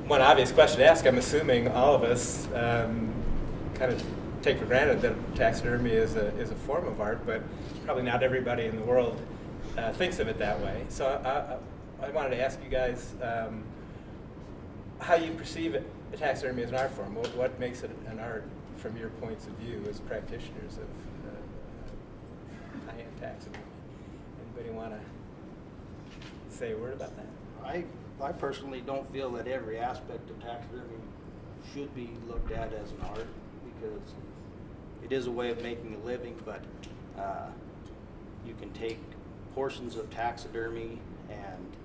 one obvious question to ask, I'm assuming all of us kind of take for granted that taxidermy is a form of art, but probably not everybody in the world thinks of it that way. So I wanted to ask you guys how you perceive taxidermy as an art form. What makes it an art from your points of view as practitioners of high-end taxidermy? Anybody want to say a word about that? I personally don't feel that every aspect of taxidermy should be looked at as an art, because it is a way of making a living, but you can take portions of taxidermy and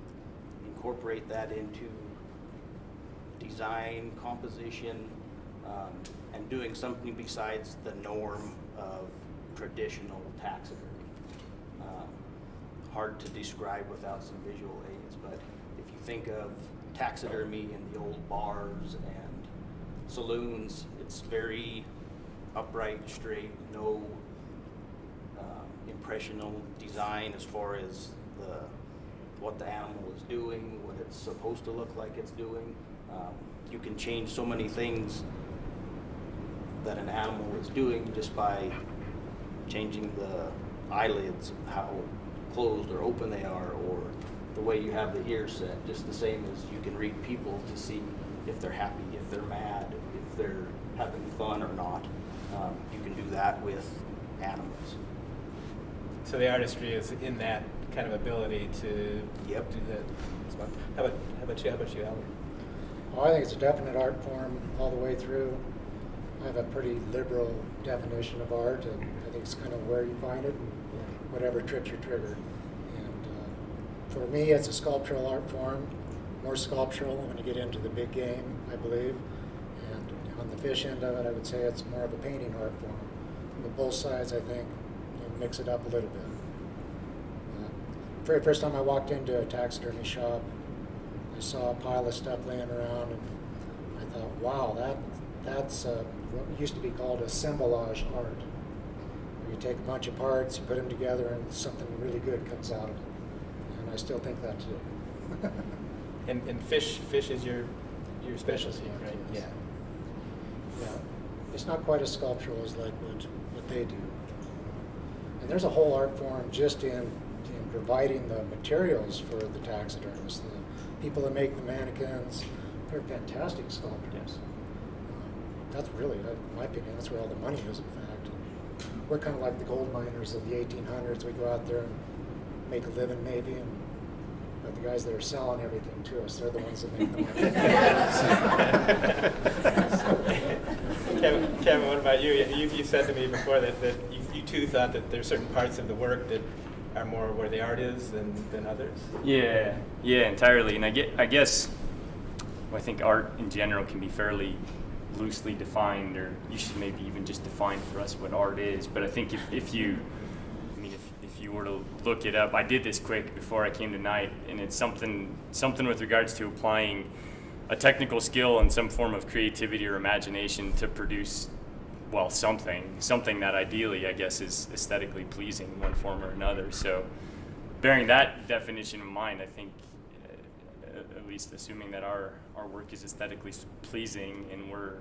incorporate that into design, composition, and doing something besides the norm of traditional taxidermy. Hard to describe without some visual aids, but if you think of taxidermy in the old bars and saloons, it's very upright, straight, no impressional design as far as what the animal is doing, what it's supposed to look like it's doing. You can change so many things that an animal is doing just by changing the eyelids, how closed or open they are, or the way you have the ears set, just the same as you can read people to see if they're happy, if they're mad, if they're having fun or not. You can do that with animals. So the artistry is in that kind of ability to do that. How about you, Albert? Well, I think it's a definite art form all the way through. I have a pretty liberal definition of art, and I think it's kind of where you find it and whatever trips your trigger. And for me, it's a sculptural art form, more sculptural when you get into the big game, I believe. And on the fish end of it, I would say it's more of a painting art form. On both sides, I think, mix it up a little bit. Very first time I walked into a taxidermy shop, I saw a pile of stuff laying around, and I thought, wow, that's what used to be called assemblage art. You take a bunch of parts, you put them together, and something really good comes out of it. And I still think that too. And fish is your specialty, right? Yes. Yeah. It's not quite as sculptural as like what they do. And there's a whole art form just in providing the materials for the taxidermists. The people that make the mannequins, they're fantastic sculptors. Yes. That's really, in my opinion, that's where all the money is, in fact. We're kind of like the gold miners of the 1800s. We go out there and make a living, maybe, but the guys that are selling everything to us, they're the ones that make the money. Kevin, what about you? You said to me before that you too thought that there's certain parts of the work that are more where the art is than others. Yeah, entirely. And I guess I think art in general can be fairly loosely defined, or you should maybe even just define for us what art is. But I think if you were to look it up, I did this quick before I came tonight, and it's something with regards to applying a technical skill and some form of creativity or imagination to produce, well, something that ideally, I guess, is aesthetically pleasing in one form or another. So bearing that definition in mind, I think, at least assuming that our work is aesthetically pleasing and we're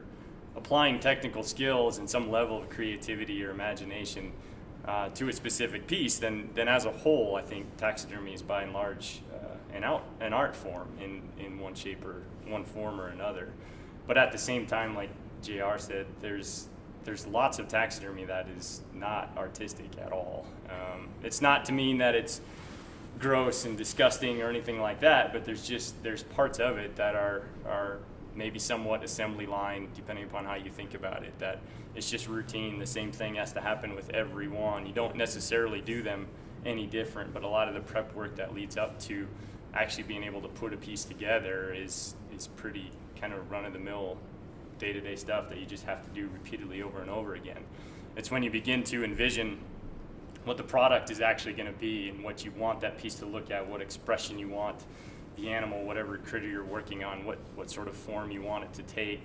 applying technical skills and some level of creativity or imagination to a specific piece, then as a whole, I think taxidermy is by and large an art form in one shape or one form or another. But at the same time, like JR said, there's lots of taxidermy that is not artistic at all. It's not to mean that it's gross and disgusting or anything like that, but there's parts of it that are maybe somewhat assembly line, depending upon how you think about it, that it's just routine. The same thing has to happen with every one. You don't necessarily do them any different, but a lot of the prep work that leads up to actually being able to put a piece together is pretty kind of run-of-the-mill day-to-day stuff that you just have to do repeatedly over and over again. It's when you begin to envision what the product is actually going to be and what you want that piece to look at, what expression you want the animal, whatever critter you're working on, what sort of form you want it to take,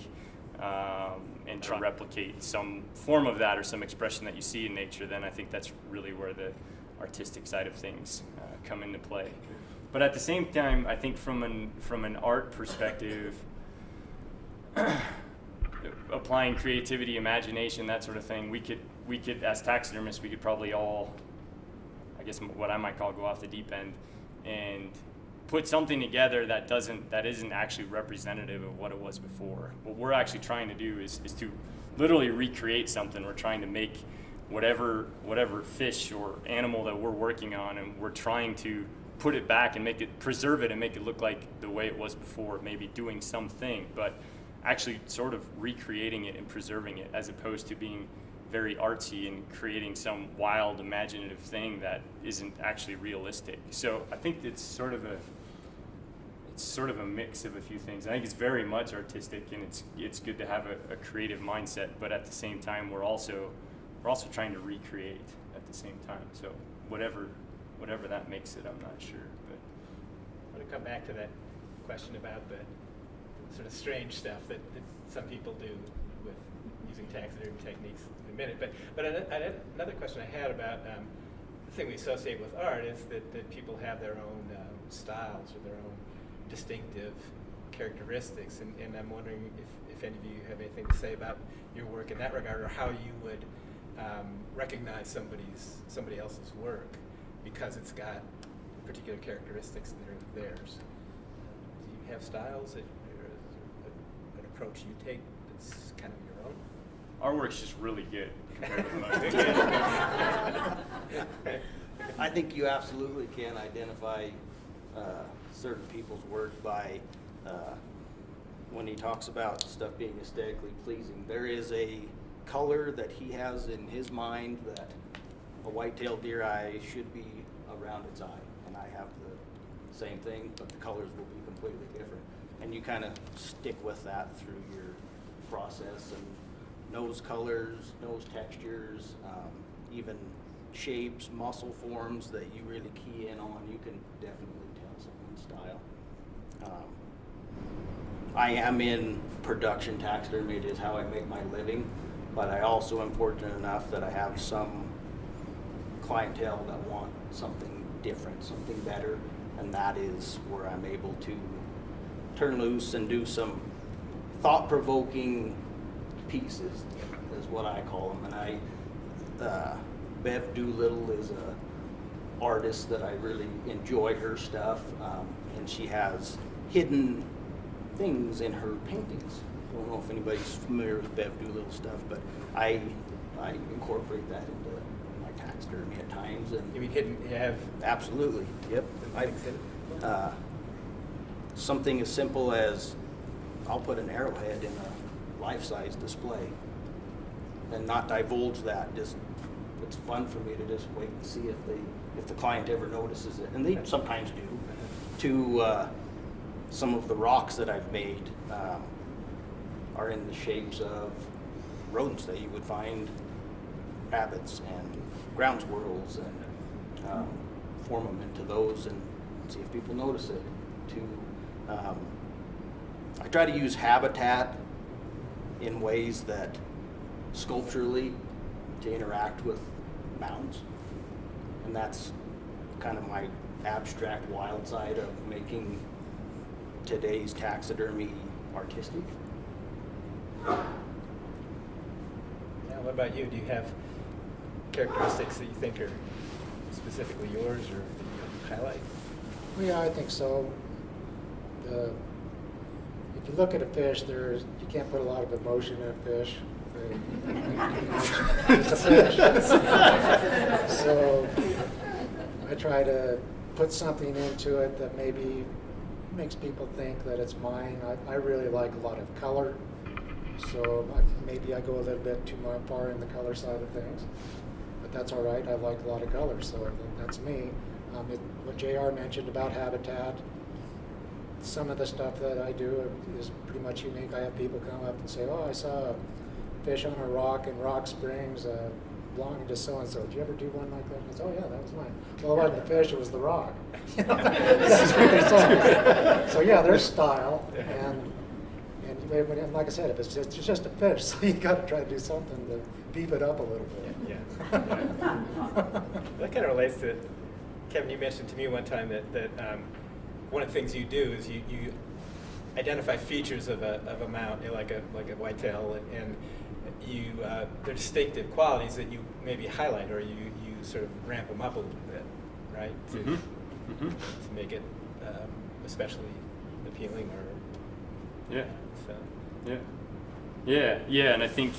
and to replicate some form of that or some expression that you see in nature, then I think that's really where the artistic side of things come into play. But at the same time, I think from an art perspective, applying creativity, imagination, that sort of thing, we could as taxidermists, we could probably all, I guess what I might call, go off the deep end and put something together that isn't actually representative of what it was before. What we're actually trying to do is to literally recreate something. We're trying to make whatever fish or animal that we're working on, and we're trying to put it back and preserve it and make it look like the way it was before, maybe doing something, but actually sort of recreating it and preserving it, as opposed to being very artsy and creating some wild imaginative thing that isn't actually realistic. So I think it's sort of a mix of a few things. I think it's very much artistic, and it's good to have a creative mindset, but at the same time we're also trying to recreate at the same time. So whatever that makes it, I'm not sure. But I want to come back to that question about the sort of strange stuff that some people do with using taxidermy techniques in a minute. But another question I had about the thing we associate with art is that people have their own styles or their own distinctive characteristics, and I'm wondering if any of you have anything to say about your work in that regard, or how you would recognize somebody else's work because it's got particular characteristics that are theirs. Do you have styles or an approach you take that's kind of your own? our work's just really good compared with most. I think you absolutely can identify certain people's work by when he talks about stuff being aesthetically pleasing. There is a color that he has in his mind that a white-tailed deer eye should be around its eye, and I have the same thing, but the colors will be completely different. And you kind of stick with that through your process, and nose colors, nose textures, even shapes, muscle forms that you really key in on. You can definitely tell someone's style. I am in production taxidermy. It is how I make my living, but I also am fortunate enough that I have some clientele that want something different, something better, and that is where I'm able to turn loose and do some thought-provoking pieces, is what I call them. And Bev Doolittle is a artist that I really enjoy her stuff, and she has hidden things in her paintings. I don't know if anybody's familiar with Bev Doolittle stuff, but I incorporate that into my taxidermy at times. And You mean hidden? You have absolutely, yep. Something as simple as I'll put an arrowhead in a life-size display and not divulge that. Just it's fun for me to just wait and see if the client ever notices it, and they sometimes do. To some of the rocks that I've made are in the shapes of rodents that you would find, rabbits and ground squirrels, and form them into those and see if people notice it. I try to use habitat in ways that sculpturally to interact with mounds, and that's kind of my abstract wild side of making today's taxidermy artistic. Now, what about you? Do you have characteristics that you think are specifically yours or that you highlight? Well, yeah, I think so. If you look at a fish, you can't put a lot of emotion in a fish. It's a fish. So I try to put something into it that maybe makes people think that it's mine. I really like a lot of color, so maybe I go a little bit too far in the color side of things, but that's all right. I like a lot of color, so that's me. What JR mentioned about habitat, some of the stuff that I do is pretty much unique. I have people come up and say, "Oh, I saw a fish on a rock in Rock Springs belonging to so-and-so. Did you ever do one like that?" And I said, "Oh, yeah, that was mine." Well, it wasn't the fish, it was the rock. This is what they say. So, yeah, there's style. And like I said, it's just a fish, so you got to try to do something to beef it up a little bit. Yeah. That kind of relates to, Kevin, you mentioned to me one time that one of the things you do is you identify features of a mount, like a whitetail, and you their distinctive qualities that you maybe highlight, or you sort of ramp them up a little bit, right? To make it especially appealing, or yeah, and I think,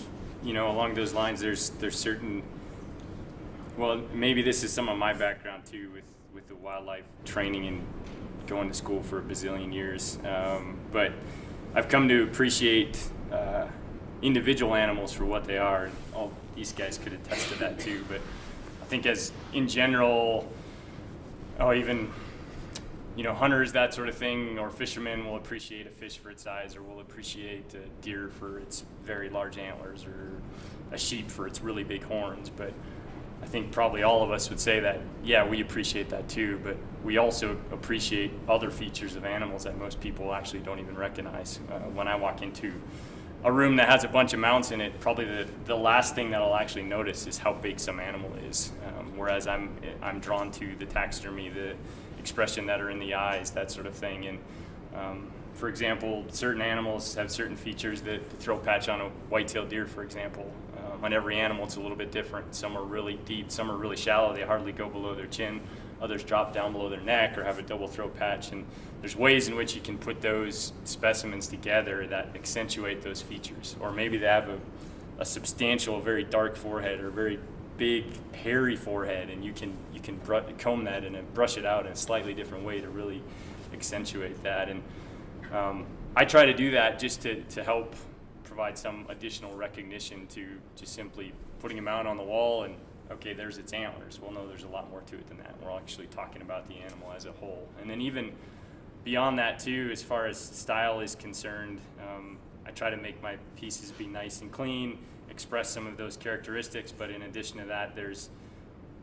along those lines, there's certain. Well, maybe this is some of my background too, with the wildlife training and going to school for a bazillion years. But I've come to appreciate individual animals for what they are. And all these guys could attest to that too. But I think, as in general, even hunters, that sort of thing, or fishermen will appreciate a fish for its size, or will appreciate a deer for its very large antlers, or a sheep for its really big horns. But I think probably all of us would say that, yeah, we appreciate that too, but we also appreciate other features of animals that most people actually don't even recognize. When I walk into a room that has a bunch of mounts in it, probably the last thing that I'll actually notice is how big some animal is. Whereas I'm drawn to the taxidermy, the expression that are in the eyes, that sort of thing. And for example, certain animals have certain features. The throat patch on a white-tailed deer, for example, on every animal it's a little bit different. Some are really deep, some are really shallow, they hardly go below their chin. Others drop down below their neck or have a double throat patch. And there's ways in which you can put those specimens together that accentuate those features. Or maybe they have a substantial, very dark forehead, or very big, hairy forehead, and you can comb that and brush it out in a slightly different way to really accentuate that. And I try to do that just to help provide some additional recognition to just simply putting a mount on the wall and, okay, there's its antlers. Well, no, there's a lot more to it than that. We're actually talking about the animal as a whole. And then even beyond that too, as far as style is concerned, I try to make my pieces be nice and clean, express some of those characteristics, but in addition to that, there's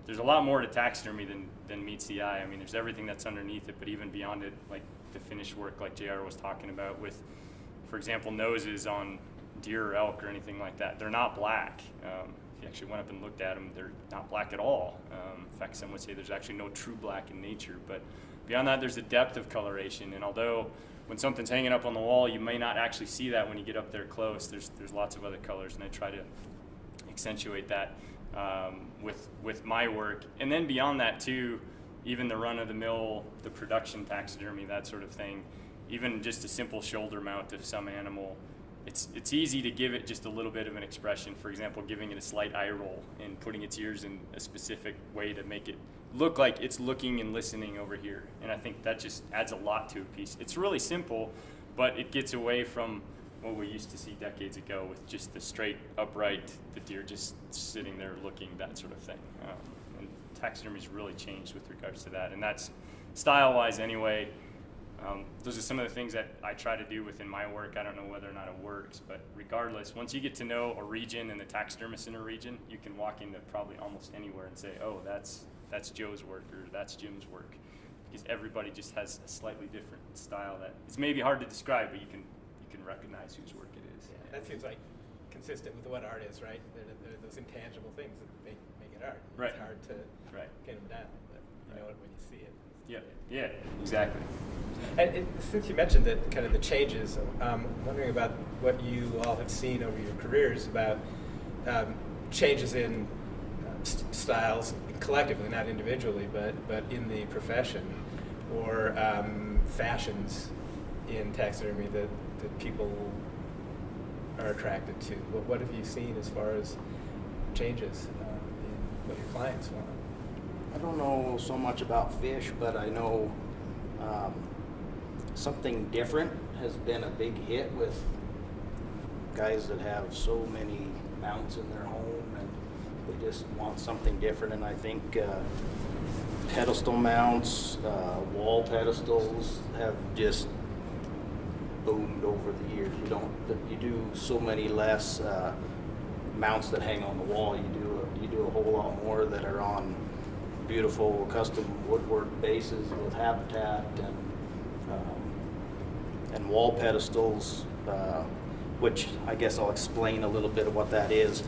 a lot more to taxidermy than meets the eye. I mean, there's everything that's underneath it, but even beyond it, like the finished work, like JR was talking about with, for example, noses on deer or elk or anything like that. They're not black. If you actually went up and looked at them, they're not black at all. In fact, some would say there's actually no true black in nature. But beyond that, there's a depth of coloration. And although when something's hanging up on the wall, you may not actually see that when you get up there close, there's lots of other colors, and I try to accentuate that with my work. And then beyond that too, even the run-of-the-mill, the production taxidermy, that sort of thing, even just a simple shoulder mount of some animal, it's easy to give it just a little bit of an expression. For example, giving it a slight eye roll and putting its ears in a specific way to make it look like it's looking and listening over here. And I think that just adds a lot to a piece. It's really simple, but it gets away from what we used to see decades ago with just the straight, upright, the deer just sitting there looking, that sort of thing. And taxidermy's really changed with regards to that. And that's style-wise anyway. Those are some of the things that I try to do within my work. I don't know whether or not it works, but regardless, once you get to know a region and the taxidermist in a region, you can walk into probably almost anywhere and say, oh, that's Joe's work, or that's Jim's work, because everybody just has a slightly different style that it's maybe hard to describe, but you can recognize whose work it is. Yeah, that seems like consistent with what art is, right? They're those intangible things that make it art. Right. It's hard to pin them down, but you know it when you see it. Yeah, exactly. And since you mentioned that, kind of the changes, I'm wondering about what you all have seen over your careers about changes in styles collectively, not individually, but in the profession, or fashions in taxidermy that people are attracted to. What have you seen as far as changes in what your clients want? I don't know so much about fish, but I know something different has been a big hit with guys that have so many mounts in their home, and they just want something different. And I think pedestal mounts, wall pedestals have just boomed over the years. You do so many less mounts that hang on the wall. You do a whole lot more that are on beautiful custom woodwork bases with habitat and wall pedestals, which I guess I'll explain a little bit of what that is.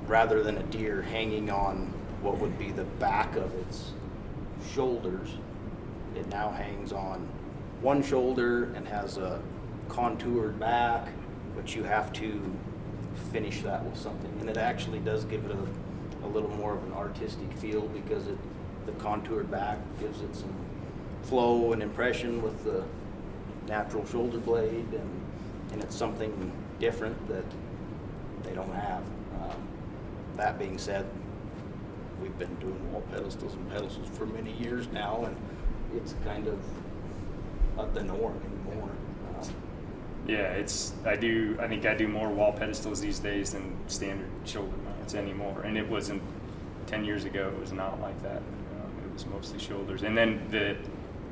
Rather than a deer hanging on what would be the back of its shoulders, it now hangs on one shoulder and has a contoured back, but you have to finish that with something. And it actually does give it a little more of an artistic feel, because the contoured back gives it some flow and impression with the natural shoulder blade, and it's something different that they don't have. That being said, we've been doing wall pedestals and pedestals for many years now, and it's kind of the norm anymore. Yeah, I think I do more wall pedestals these days than standard shoulder mounts anymore. And it wasn't 10 years ago. It was not like that. It was mostly shoulders. And then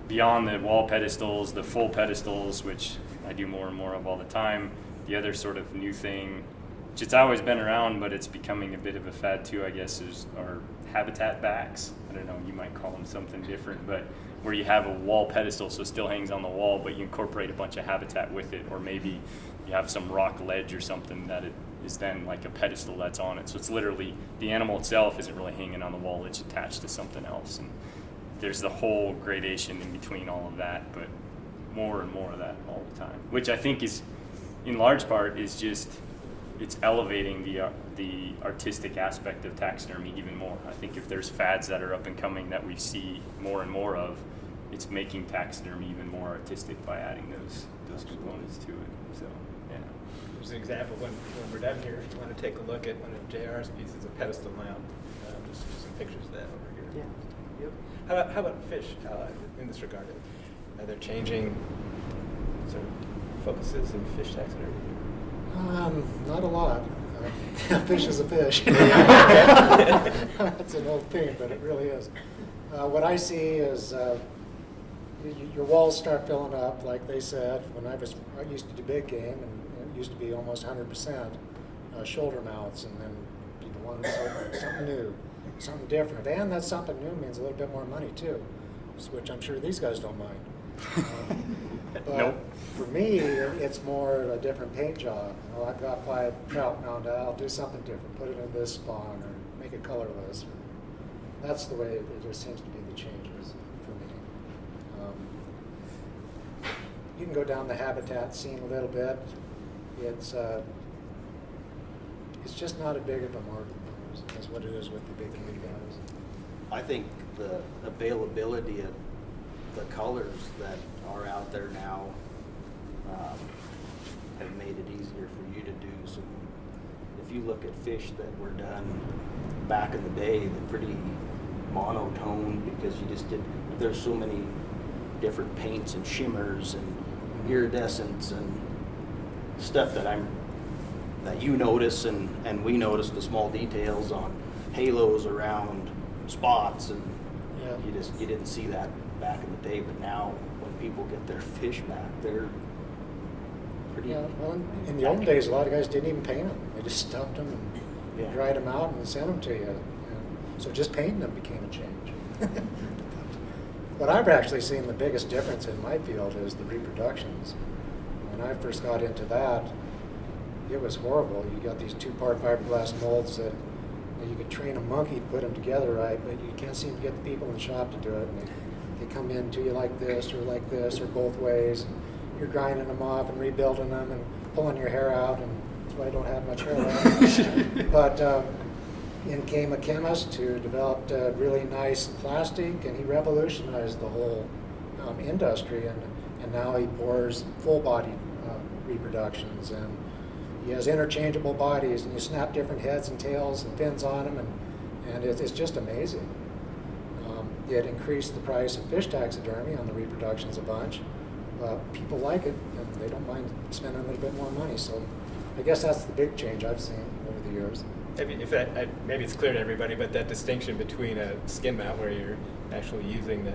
beyond the wall pedestals, the full pedestals, which I do more and more of all the time. The other sort of new thing, which it's always been around, but it's becoming a bit of a fad too, I guess, are habitat backs. I don't know, you might call them something different, but where you have a wall pedestal, so it still hangs on the wall, but you incorporate a bunch of habitat with it, or maybe you have some rock ledge or something that it is then like a pedestal that's on it. So it's literally, the animal itself isn't really hanging on the wall, it's attached to something else. And there's the whole gradation in between all of that, but more and more of that all the time, which I think is, in large part, is just, it's elevating the artistic aspect of taxidermy even more. I think if there's fads that are up and coming that we see more and more of, it's making taxidermy even more artistic by adding those components to it. So, yeah. There's an example when we're done here. If you want to take a look at one of JR's pieces, a pedestal mount, just some pictures of that over here. Yeah. Yep. How about fish in this regard? Are there changing sort of focuses in fish taxidermy? Not a lot. Fish is a fish. That's an old thing, but it really is. What I see is your walls start filling up, like they said. I used to do big game, and it used to be almost 100% shoulder mounts, and then people wanted something new, something different. And that something new means a little bit more money too, which I'm sure these guys don't mind. But Nope. for me, it's more a different paint job. I've got 5 trout mounted, I'll do something different, put it in this spawn, or make it colorless. That's the way it just seems to be the changes for me. You can go down the habitat scene a little bit. It's just not as big of a market as what it is with the big game guys. I think the availability of the colors that are out there now have made it easier for you to do some. If you look at fish that were done back in the day, they're pretty monotone, because you just did. There's so many different paints and shimmers and iridescence and stuff that you notice and we notice the small details on halos around spots, and Yeah. you didn't see that back in the day. But now when people get their fish back, they're pretty. Yeah, well, in the old days, a lot of guys didn't even paint them. They just stuffed them and Yeah. dried them out and sent them to you. And so just painting them became a change. What I've actually seen the biggest difference in my field is the reproductions. When I first got into that, it was horrible. You got these 2-part fiberglass molds that you could train a monkey to put them together right, but you can't seem to get the people in the shop to do it. And they come in to you like this or both ways. You're grinding them off and rebuilding them and pulling your hair out, and that's why I don't have much hair left. But in came a chemist who developed a really nice plastic, and he revolutionized the whole industry, and now he pours full body reproductions, and he has interchangeable bodies, and you snap different heads and tails and fins on them, and it's just amazing. It increased the price of fish taxidermy on the reproductions a bunch. People like it, and they don't mind spending a little bit more money. So I guess that's the big change I've seen over the years. Maybe it's clear to everybody, but that distinction between a skin mount where you're actually using the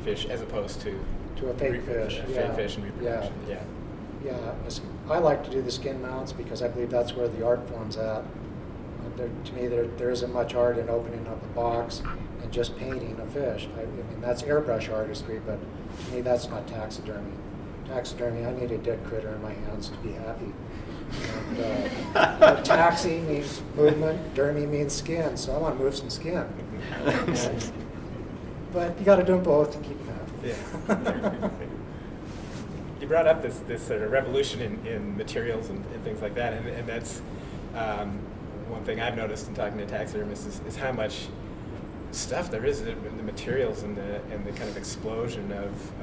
fish as opposed to A fake fish. fake fish and reproduction. Yeah. I like to do the skin mounts because I believe that's where the art form's at. To me, there isn't much art in opening up a box and just painting a fish. I mean, that's airbrush artistry, but to me, that's not taxidermy. Taxidermy, I need a dead critter in my hands to be happy. And, taxi means movement, dermy means skin, so I want to move some skin. But you got to do them both to keep them happy. Yeah. brought up this sort of revolution in materials and things like that, and that's one thing I've noticed in talking to taxidermists is how much stuff there is in the materials and the kind of explosion of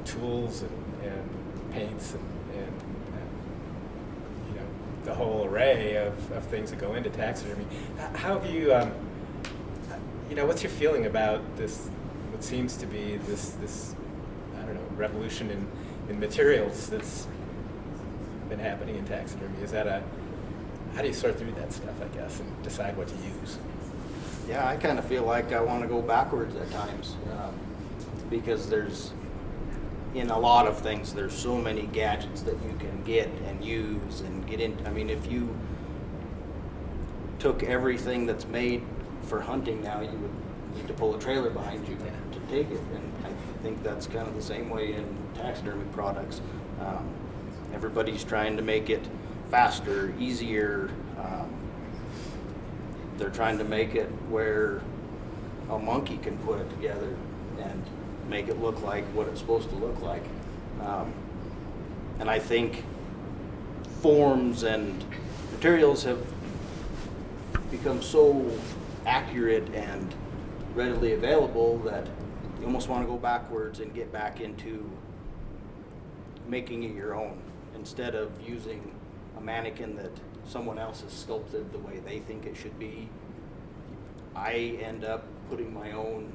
tools and paints and the whole array of things that go into taxidermy. How have you, what's your feeling about this, what seems to be this I don't know, revolution in materials that's been happening in taxidermy? Is that how do you sort through that stuff, I guess, and decide what to use? Yeah, I kind of feel like I want to go backwards at times because in a lot of things, there's so many gadgets that you can get and use and get in. I mean, if you took everything that's made for hunting now, you would need to pull a trailer behind you to take it. And I think that's kind of the same way in taxidermy products. Everybody's trying to make it faster, easier. They're trying to make it where a monkey can put it together and make it look like what it's supposed to look like. And I think forms and materials have become so accurate and readily available that you almost want to go backwards and get back into making it your own instead of using a mannequin that someone else has sculpted the way they think it should be. I end up putting my own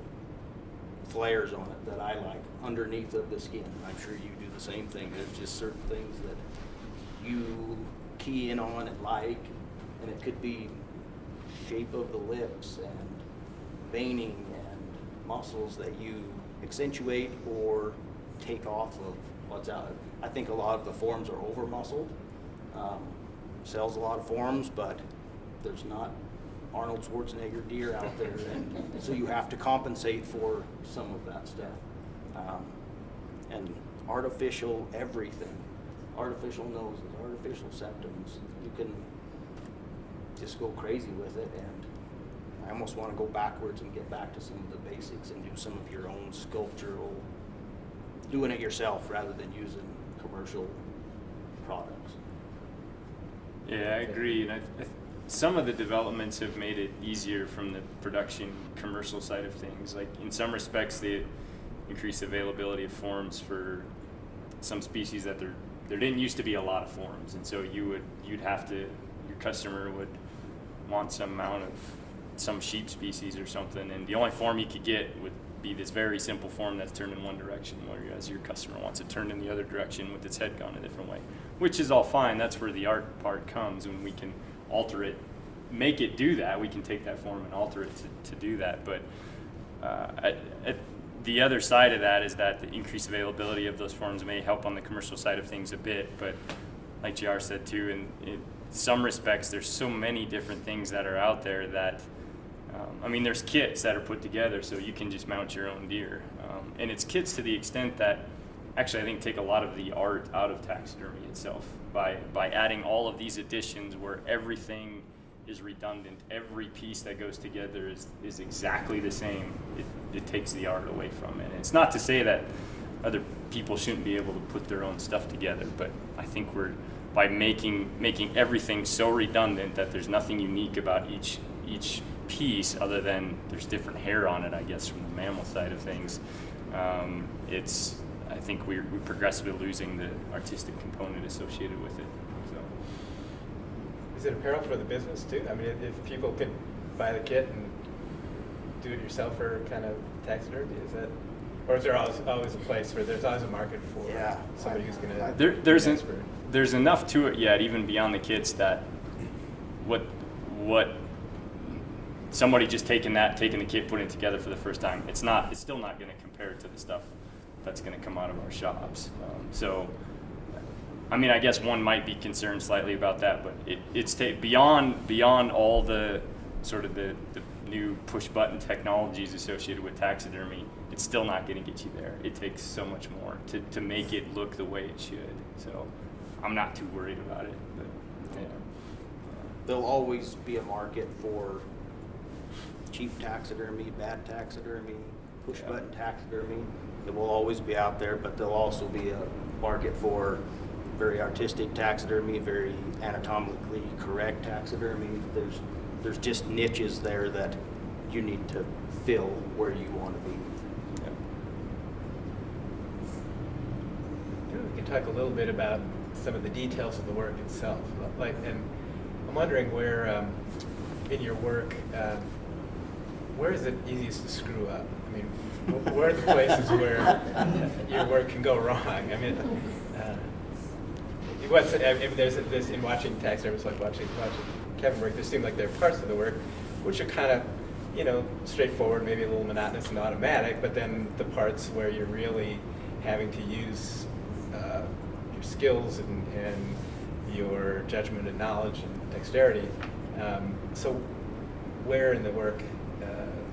flares on it that I like underneath of the skin. I'm sure you do the same thing. There's just certain things that you key in on and like, and it could be shape of the lips and veining and muscles that you accentuate or take off of what's out. I think a lot of the forms are over muscled. Sells a lot of forms, but there's not Arnold Schwarzenegger deer out there, and so you have to compensate for some of that stuff. And artificial everything, artificial noses, artificial septums, you can just go crazy with it, and I almost want to go backwards and get back to some of the basics and do some of your own sculptural, doing it yourself rather than using commercial products. Yeah, I agree. And some of the developments have made it easier from the production commercial side of things. Like in some respects, they increase availability of forms for some species that there didn't used to be a lot of forms, and so your customer would want some amount of some sheep species or something, and the only form you could get would be this very simple form that's turned in one direction, whereas your customer wants it turned in the other direction with its head gone a different way, which is all fine. That's where the art part comes, when we can alter it, make it do that. We can take that form and alter it to do that. But the other side of that is that the increased availability of those forms may help on the commercial side of things a bit, but like JR said too, in some respects, there's so many different things that are out there that there's kits that are put together so you can just mount your own deer. And it's kits to the extent that actually I think take a lot of the art out of taxidermy itself by adding all of these additions where everything is redundant. Every piece that goes together is exactly the same. It takes the art away from it. And it's not to say that other people shouldn't be able to put their own stuff together, but I think by making everything so redundant that there's nothing unique about each piece other than there's different hair on it, I guess, from the mammal side of things. I think we're progressively losing the artistic component associated with it. So, is it apparel for the business too? I mean, if people could buy the kit and do it yourself for kind of taxidermy, is that, or is there always a place where there's always a market for somebody who's going to? There's enough to it yet, even beyond the kits, that what somebody just taking the kit, putting it together for the first time, it's still not going to compare to the stuff that's going to come out of our shops. I guess one might be concerned slightly about that, but it's beyond all the sort of the new push button technologies associated with taxidermy. It's still not going to get you there. It takes so much more to make it look the way it should. So I'm not too worried about it. But yeah. There'll always be a market for cheap taxidermy, bad taxidermy, push button taxidermy. It will always be out there, but there'll also be a market for very artistic taxidermy, very anatomically correct taxidermy. There's just niches there that you need to fill where you want to be. Maybe we can talk a little bit about some of the details of the work itself. And I'm wondering where, in your work, where is it easiest to screw up? I mean, where are the places where your work can go wrong? I mean, there's in watching taxidermists, like watching Kevin work, there seem like there are parts of the work which are kind of, straightforward, maybe a little monotonous and automatic, but then the parts where you're really having to use your skills and your judgment and knowledge and dexterity. So where in the work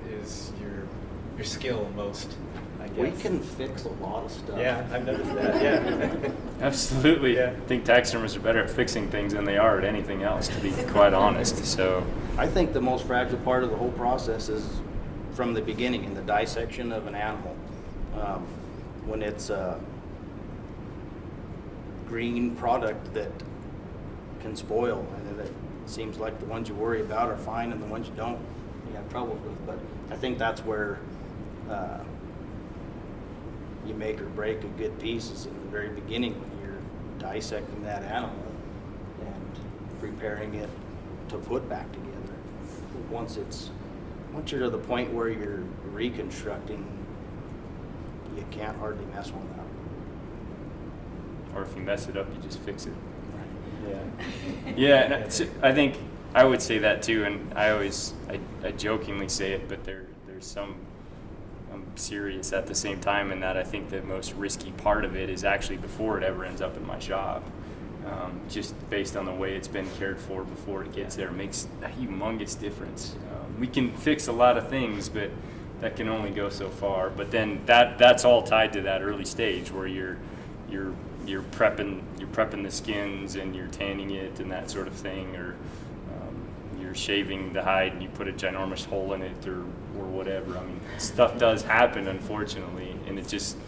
is your skill most, I guess? We can fix a lot of stuff. Yeah, I've noticed that, yeah. Absolutely. Yeah. I think taxidermists are better at fixing things than they are at anything else, to be quite honest. So I think the most fragile part of the whole process is from the beginning, in the dissection of an animal. When it's a green product that can spoil, and it seems like the ones you worry about are fine and the ones you don't, you have troubles with. But I think that's where you make or break a good piece, is in the very beginning when you're dissecting that animal and preparing it to put back together. Once you're to the point where you're reconstructing, you can't hardly mess one up. or if you mess it up, you just fix it. Yeah, and I think I would say that too, and I jokingly say it, but there's some, I'm serious at the same time, in that I think the most risky part of it is actually before it ever ends up in my shop. Just based on the way it's been cared for before it gets there makes a humongous difference. We can fix a lot of things, but that can only go so far. But then that's all tied to that early stage where you're prepping the skins and you're tanning it and that sort of thing, or you're shaving the hide and you put a ginormous hole in it or whatever. I mean, stuff does happen, unfortunately, and it just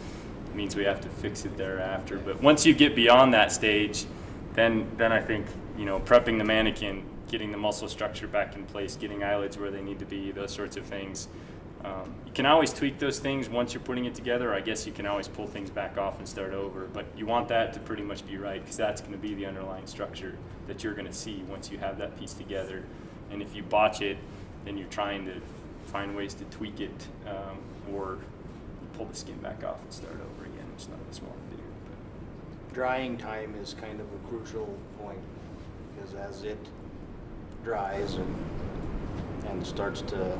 means we have to fix it thereafter. But once you get beyond that stage, then I think, prepping the mannequin, getting the muscle structure back in place, getting eyelids where they need to be, those sorts of things. You can always tweak those things once you're putting it together. I guess you can always pull things back off and start over, but you want that to pretty much be right, because that's going to be the underlying structure that you're going to see once you have that piece together. And if you botch it, then you're trying to find ways to tweak it, or you pull the skin back off and start over again, which none of us want to do. Drying time is kind of a crucial point, because as it dries and starts to,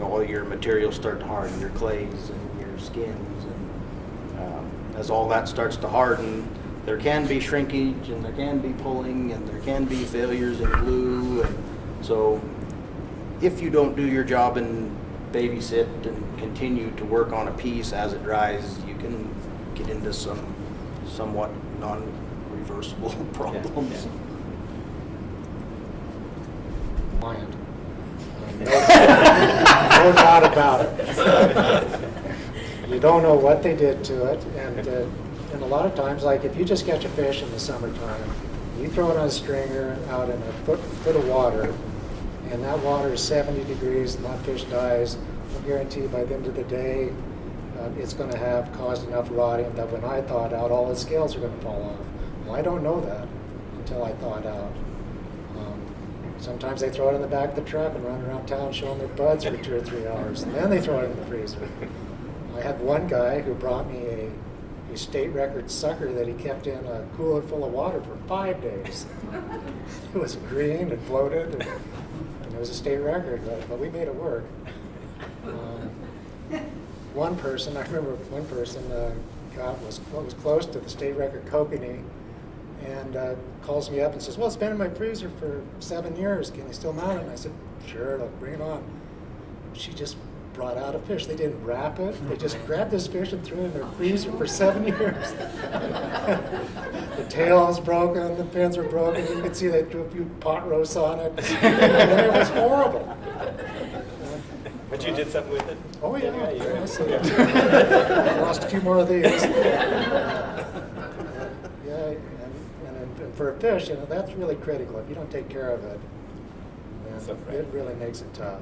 all your materials start to harden, your clays and your skins, and as all that starts to harden, there can be shrinkage and there can be pulling and there can be failures in glue. And so if you don't do your job and babysit and continue to work on a piece as it dries, you can get into some somewhat non-reversible problems. Client. No doubt about it. You don't know what they did to it, and a lot of times, like if you just catch a fish in the summertime, you throw it on a stringer out in a foot of water, and that water is 70 degrees, and that fish dies. I guarantee by the end of the day, it's going to have caused enough rotting that when I thaw it out, all the scales are going to fall off. Well, I don't know that until I thaw it out. Sometimes they throw it in the back of the truck and run around town showing their buds for 2 or 3 hours, and then they throw it in the freezer. I had one guy who brought me a state record sucker that he kept in a cooler full of water for 5 days. It was green and floated, and it was a state record, but we made it work. One person, I remember one person was close to the state record kokanee, and calls me up and says, well, it's been in my freezer for 7 years. Can you still mount it? And I said, sure, look, bring it on. She just brought out a fish. They didn't wrap it. They just grabbed this fish and threw it in their freezer for 7 years. The tail was broken. The fins were broken. You could see they threw a few pot roasts on it. And it was horrible. But you did something with it? Oh, yeah. you- I see it. I lost a few more of these. Yeah, and for a fish, that's really critical. If you don't take care of it, That's then right. it really makes it tough.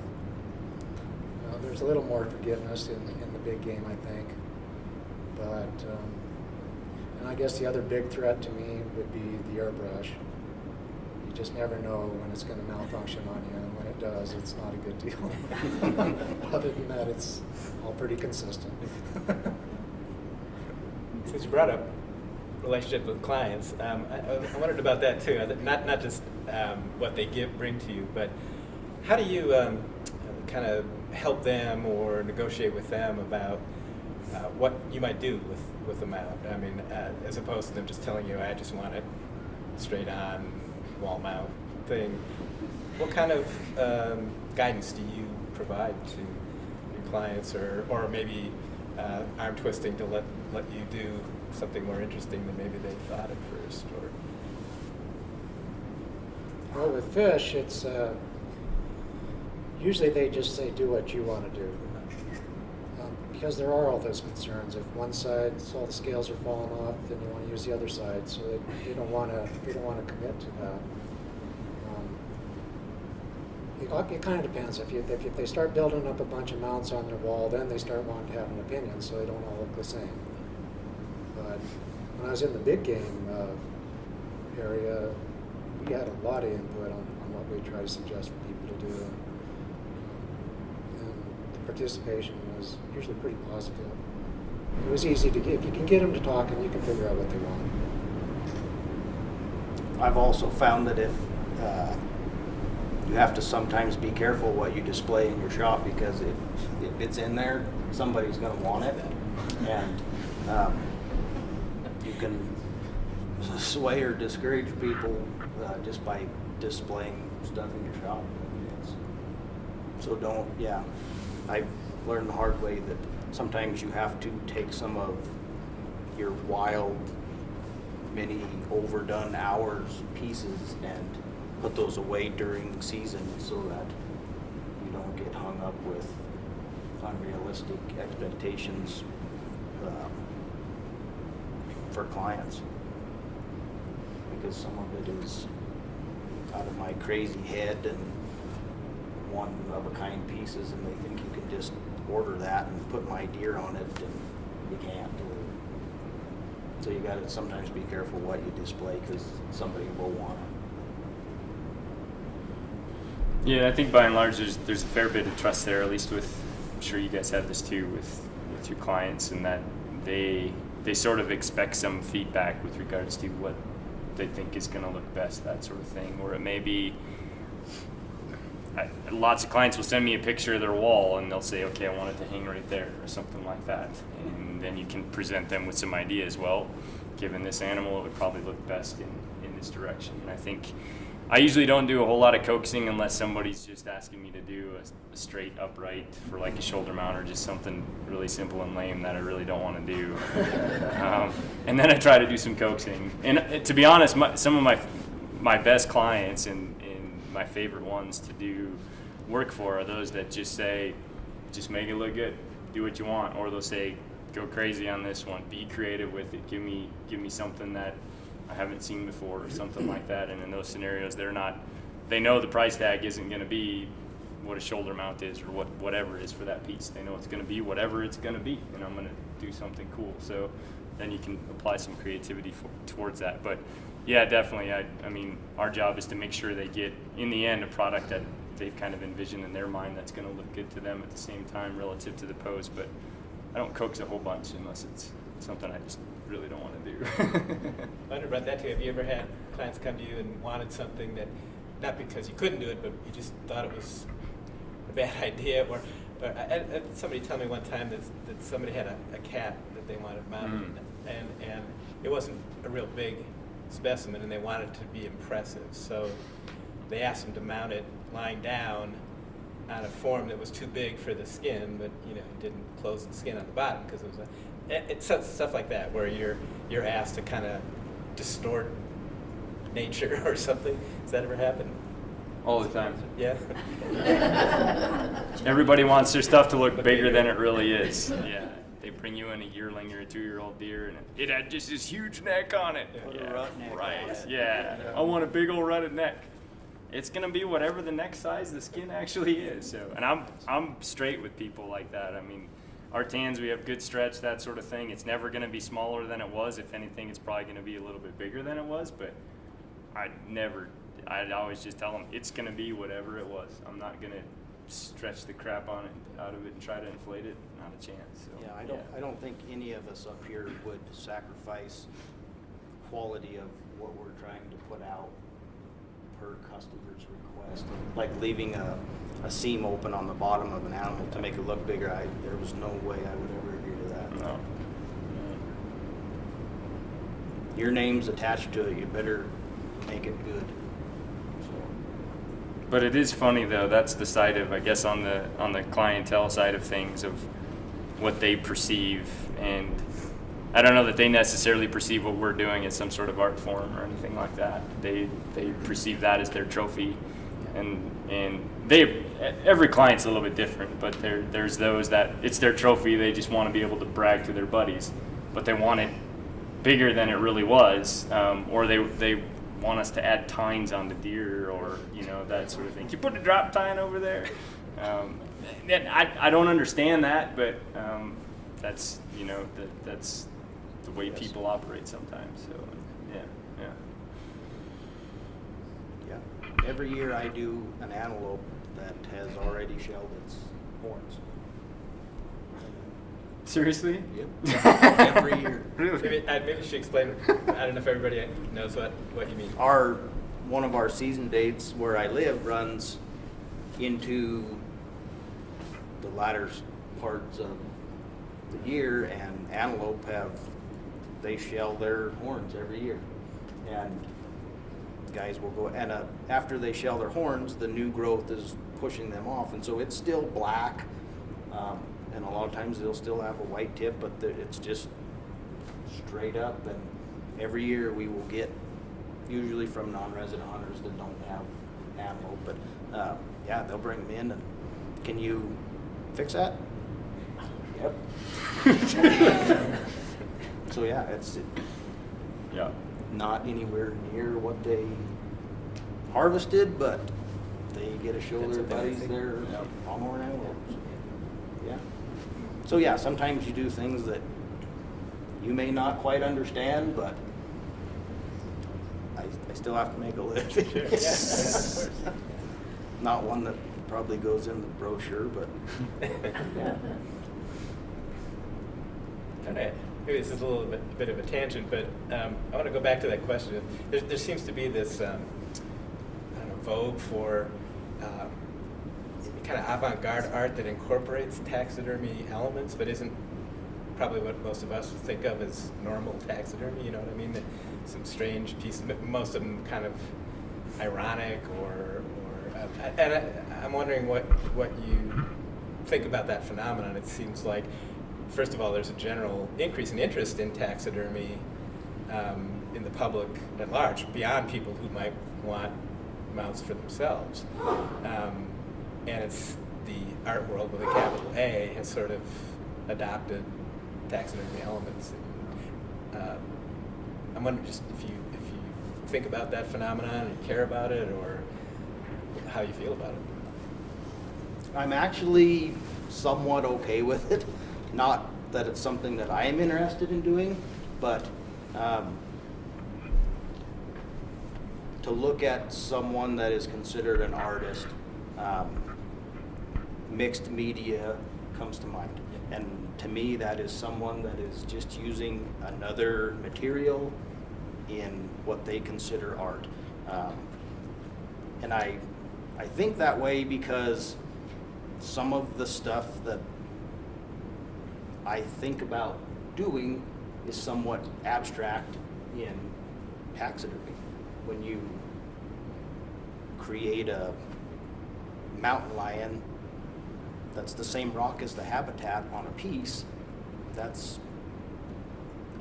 There's a little more forgiveness in the big game, I think. But, and I guess the other big threat to me would be the airbrush. You just never know when it's going to malfunction on you, and when it does, it's not a good deal. Other than that, it's all pretty consistent. Since you brought up relationship with clients, I wondered about that too. Not just what they bring to you, but how do you kind of help them or negotiate with them about what you might do with the mount? I mean, as opposed to them just telling you, I just want it straight on wall mount thing. What kind of guidance do you provide to your clients, or maybe arm twisting to let you do something more interesting than maybe they thought at first? Or Well, with fish, it's usually they just say, do what you want to do. Because there are all those concerns. If one side, all the scales are falling off, then you want to use the other side. So they don't want to commit to that. It kind of depends. If they start building up a bunch of mounts on their wall, then they start wanting to have an opinion, so they don't all look the same. But when I was in the big game area, we had a lot of input on what we try to suggest for people to do. And the participation was usually pretty positive. It was easy to get, if you can get them to talk, and you can figure out what they want. I've also found that if you have to sometimes be careful what you display in your shop, because if it's in there, somebody's going to want it, and you can sway or discourage people just by displaying stuff in your shop. So don't, yeah. I've learned the hard way that sometimes you have to take some of your wild, many overdone hours pieces and put those away during season so that you don't get hung up with unrealistic expectations for clients. Because some of it is out of my crazy head and one of a kind pieces, and they think you can just order that and put my deer on it, and you can't. So you got to sometimes be careful what you display, because somebody will want it. Yeah, I think by and large there's a fair bit of trust there, at least with, I'm sure you guys have this too, with your clients, and that they sort of expect some feedback with regards to what they think is going to look best, that sort of thing. Or it may be, lots of clients will send me a picture of their wall and they'll say, okay, I want it to hang right there, or something like that. And then you can present them with some ideas. Well, given this animal, it would probably look best in this direction. And I think I usually don't do a whole lot of coaxing unless somebody's just asking me to do a straight upright for like a shoulder mount, or just something really simple and lame that I really don't want to do. And then I try to do some coaxing. And to be honest, some of my best clients and my favorite ones to do work for are those that just say, just make it look good, do what you want. Or they'll say, go crazy on this one, be creative with it, give me something that I haven't seen before, or something like that. And in those scenarios, they know the price tag isn't going to be what a shoulder mount is, or whatever it is for that piece. They know it's going to be whatever it's going to be, and I'm going to do something cool. So then you can apply some creativity towards that. But yeah, definitely. I mean, our job is to make sure they get, in the end, a product that they've kind of envisioned in their mind that's going to look good to them at the same time relative to the pose. But I don't coax a whole bunch unless it's something I just really don't want to do. I wonder about that too. Have you ever had clients come to you and wanted something that, not because you couldn't do it, but you just thought it was a bad idea? Or somebody told me one time that somebody had a cat that they wanted mounted, and it wasn't a real big specimen, and they wanted it to be impressive. So they asked them to mount it lying down on a form that was too big for the skin, but didn't close the skin on the bottom, because it was it's stuff like that where you're asked to kind of distort nature or something. Has that ever happened? all the time. Yeah. Everybody wants their stuff to look bigger than it really is. Yeah. They bring you in a yearling or a 2-year-old deer, and it had just this huge neck on it. Put a rut neck on right. it. Yeah. I want a big old rutted neck. It's gonna be whatever the neck size the skin actually is. So, and I'm straight with people like that. I mean, our tans, we have good stretch, that sort of thing. It's never gonna be smaller than it was. If anything, it's probably gonna be a little bit bigger than it was. But I'd always just tell them it's gonna be whatever it was. I'm not gonna stretch the crap on it out of it and try to inflate it. Not a chance. So, Yeah, I don't think any of us up here would sacrifice quality of what we're trying to put out per customer's request. Like leaving a seam open on the bottom of an animal to make it look bigger, there was no way I would ever agree to that. No. Your name's attached to it, you better make it good. But it is funny though. That's the side of, I guess, on the clientele side of things, of what they perceive, and I don't know that they necessarily perceive what we're doing as some sort of art form or anything like that. They perceive that as their trophy, and every client's a little bit different. But there's those that it's their trophy. They just want to be able to brag to their buddies, but they want it bigger than it really was, or they want us to add tines on the deer, or that sort of thing. Can you put a drop tine over there? And I don't understand that, but that's that's the way people operate sometimes. So Yeah. Every year I do an antelope that has already shelled its horns. Seriously? Yep. Every year. Really? Maybe you should explain. I don't know if everybody knows what you mean. One of our season dates where I live runs into the latter parts of the year, and antelope they shell their horns every year, and guys will go, and after they shell their horns, the new growth is pushing them off, and so it's still black, and a lot of times they'll still have a white tip, but it's just straight up. And every year we will get, usually from non-resident hunters that don't have antelope, but yeah, they'll bring them in and, can you fix that? Yep. So yeah, it's Yeah. not anywhere near what they harvested, but they get to show That's their a big buddies thing. their Yeah. pronghorn antelopes. Yeah. So yeah, sometimes you do things that you may not quite understand, but I still have to make a living. Sure. Yeah, of course. Not one that probably goes in the brochure, but yeah. Okay. Maybe this is a little bit of a tangent, but I want to go back to that question. There seems to be this vogue for kind of avant-garde art that incorporates taxidermy elements, but isn't probably what most of us think of as normal taxidermy. You know what I mean? Some strange pieces, most of them kind of ironic, and I'm wondering what you think about that phenomenon. It seems like, first of all, there's a general increase in interest in taxidermy in the public at large, beyond people who might want mounts for themselves. And it's the art world with a capital A has sort of adopted taxidermy elements. I'm wondering just if you think about that phenomenon, and care about it, or how you feel about it. I'm actually somewhat okay with it. Not that it's something that I am interested in doing, but to look at someone that is considered an artist, mixed media comes to mind. And to me, that is someone that is just using another material in what they consider art. And I think that way because some of the stuff that I think about doing is somewhat abstract in taxidermy. When you create a mountain lion that's the same rock as the habitat on a piece, that's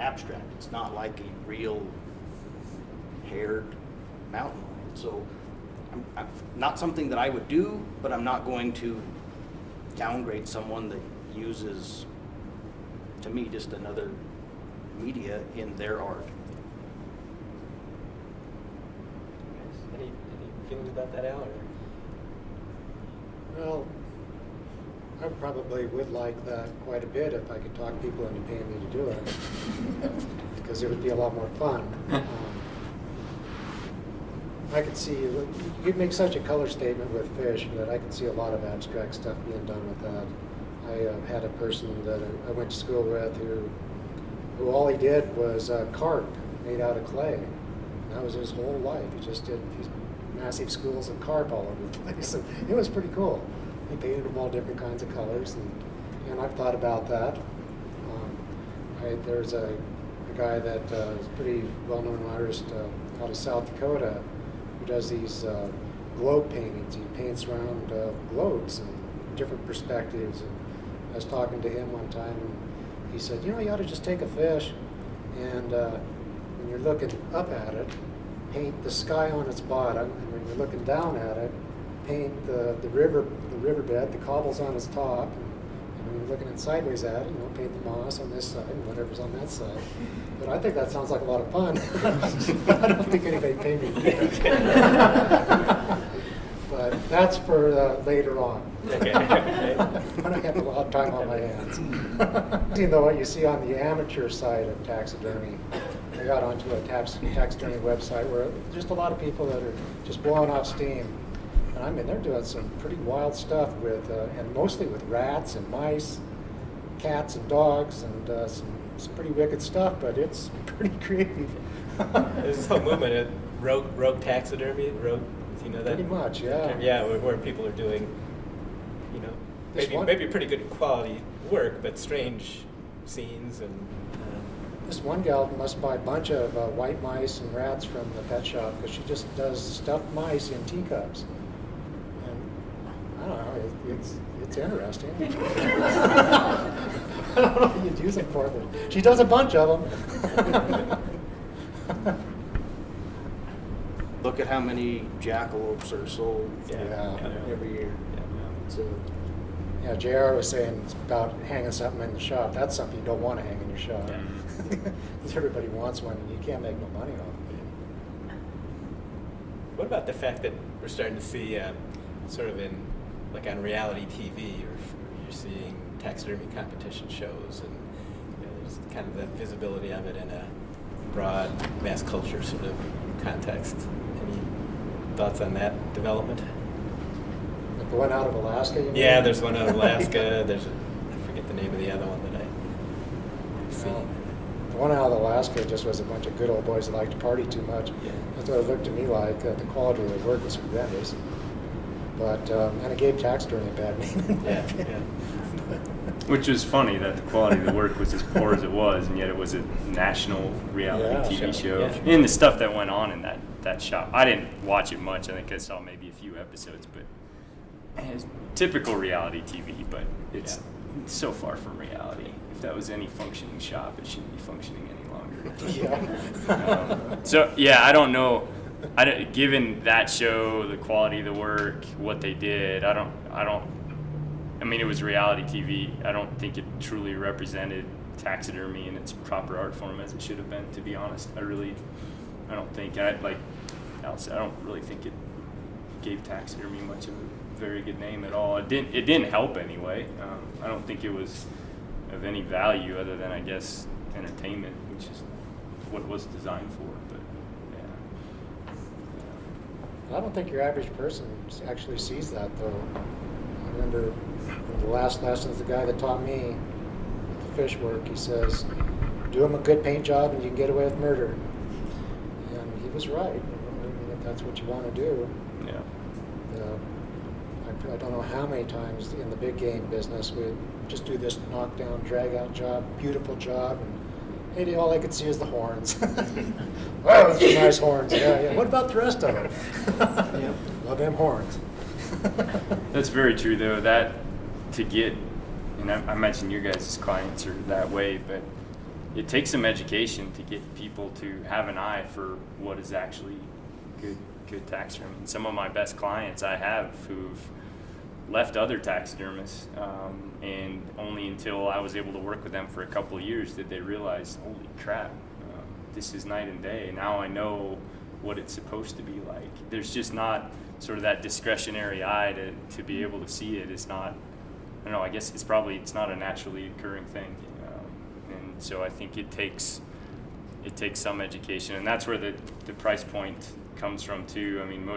abstract. It's not like a real haired mountain lion. So I'm not something that I would do, but I'm not going to downgrade someone that uses, to me, just another media in their art. Any feelings about that, Al? Or? Well, I probably would like that quite a bit if I could talk people into paying me to do it, because it would be a lot more fun. I could see, you could make such a color statement with fish that I could see a lot of abstract stuff being done with that. I had a person that I went to school with who all he did was carp made out of clay. And that was his whole life. He just did these massive schools of carp all over the place. And it was pretty cool. He painted them all different kinds of colors, and I've thought about that. There's a guy that is a pretty well-known artist out of South Dakota who does these globe paintings. He paints around globes and different perspectives. And I was talking to him one time, and he said, you ought to just take a fish, and when you're looking up at it, paint the sky on its bottom, and when you're looking down at it, paint the riverbed, the cobbles on its top, and when you're looking it sideways at it, paint the moss on this side and whatever's on that side. But I think that sounds like a lot of fun. I don't think anybody paid me to do that. But that's for later on. Okay. When I have a lot of time on my hands. What you see on the amateur side of taxidermy, I got onto a taxidermy website where just a lot of people that are just blowing off steam. And I mean, they're doing some pretty wild stuff with, and mostly with rats and mice, cats and dogs, and some pretty wicked stuff, but it's pretty creative. There's this whole movement of rogue taxidermy, that? Pretty much, yeah. Yeah, where people are doing, maybe pretty good quality work, but strange scenes and. This one gal must buy a bunch of white mice and rats from the pet shop because she just does stuffed mice in teacups. And I don't know, it's interesting. I don't know what you'd use them for, but she does a bunch of them. Look at how many jackalopes are sold every year. So, yeah, JR was saying about hanging something in the shop. That's something you don't want to hang in your shop. Because everybody wants one and you can't make no money off of it. What about the fact that we're starting to see sort of on reality TV, or you're seeing taxidermy competition shows, and there's kind of the visibility of it in a broad mass culture sort of context. Any thoughts on that development? Like the one out of Alaska, you mean? Yeah, there's one out of Alaska. I forget the name of the other one that I've seen. The one out of Alaska just was a bunch of good old boys that liked to party too much. Yeah. That's what it looked to me like. The quality of the work was horrendous. But, and it gave taxidermy a bad name. Yeah. Which was funny that the quality of the work was as poor as it was, and yet it was a national reality TV show. Yeah. And the stuff that went on in that shop. I didn't watch it much. I think I saw maybe a few episodes, but it's typical reality TV, but it's so far from reality. If that was any functioning shop, it shouldn't be functioning any longer. I don't know. Given that show, the quality of the work, what they did, I mean, it was reality TV. I don't think it truly represented taxidermy in its proper art form as it should have been, to be honest. I don't think really think it gave taxidermy much of a very good name at all. It didn't help anyway. I don't think it was of any value other than, I guess, entertainment, which is what it was designed for. But I don't think your average person actually sees that, though. I remember in the last lessons, the guy that taught me the fish work, he says, do him a good paint job and you can get away with murder. And he was right. I mean, if that's what you want to do. yeah. I don't know how many times in the big game business we'd just do this knockdown, drag-out job, beautiful job, and hey, all I could see is the horns. Oh, those are nice horns. Yeah. What about the rest of them? Love them horns. That's very true, though. That to get, and I imagine your guys' clients are that way, but it takes some education to get people to have an eye for what is actually good taxidermy. And some of my best clients I have who've left other taxidermists, and only until I was able to work with them for a couple of years did they realize, holy crap, this is night and day. Now I know what it's supposed to be like. There's just not sort of that discretionary eye to be able to see it. Is not, I don't know, I guess it's not a naturally occurring thing. And so I think it takes some education, and that's where the price point comes from too. I mean,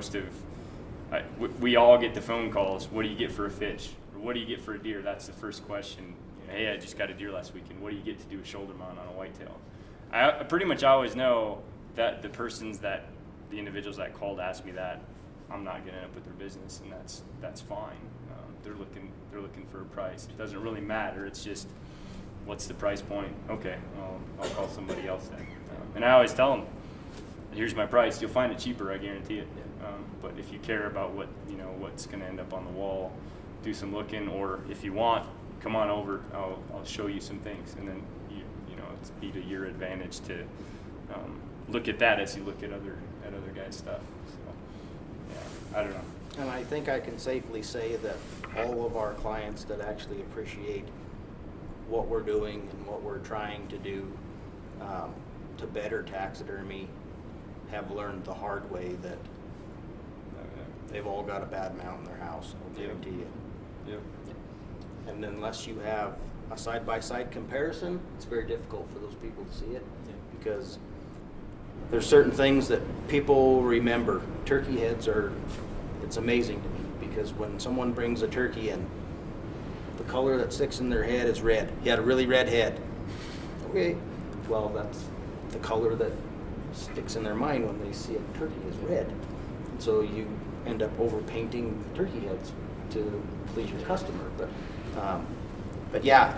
we all get the phone calls, what do you get for a fish? Or what do you get for a deer? That's the first question. Hey, I just got a deer last weekend. What do you get to do a shoulder mount on a whitetail? I pretty much always know that the individuals that called asked me that, I'm not going to end up with their business, and that's fine. They're looking for a price. It doesn't really matter. It's just, what's the price point? Okay, I'll call somebody else then. And I always tell them, here's my price. You'll find it cheaper, I guarantee it. But if you care about what's going to end up on the wall, do some looking, or if you want, come on over. I'll show you some things, and then it's be to your advantage to look at that as you look at other guys' stuff. So, yeah, I don't know. And I think I can safely say that all of our clients that actually appreciate what we're doing and what we're trying to do to better taxidermy have learned the hard way that they've all got a bad mount in their house, I'll guarantee you. Yep. And unless you have a side-by-side comparison, it's very difficult for those people to see it, because there's certain things that people remember. Turkey heads it's amazing to me, because when someone brings a turkey in, the color that sticks in their head is red. He had a really red head. Okay, well, that's the color that sticks in their mind when they see a turkey is red. And so you end up overpainting turkey heads to please your customer. But yeah,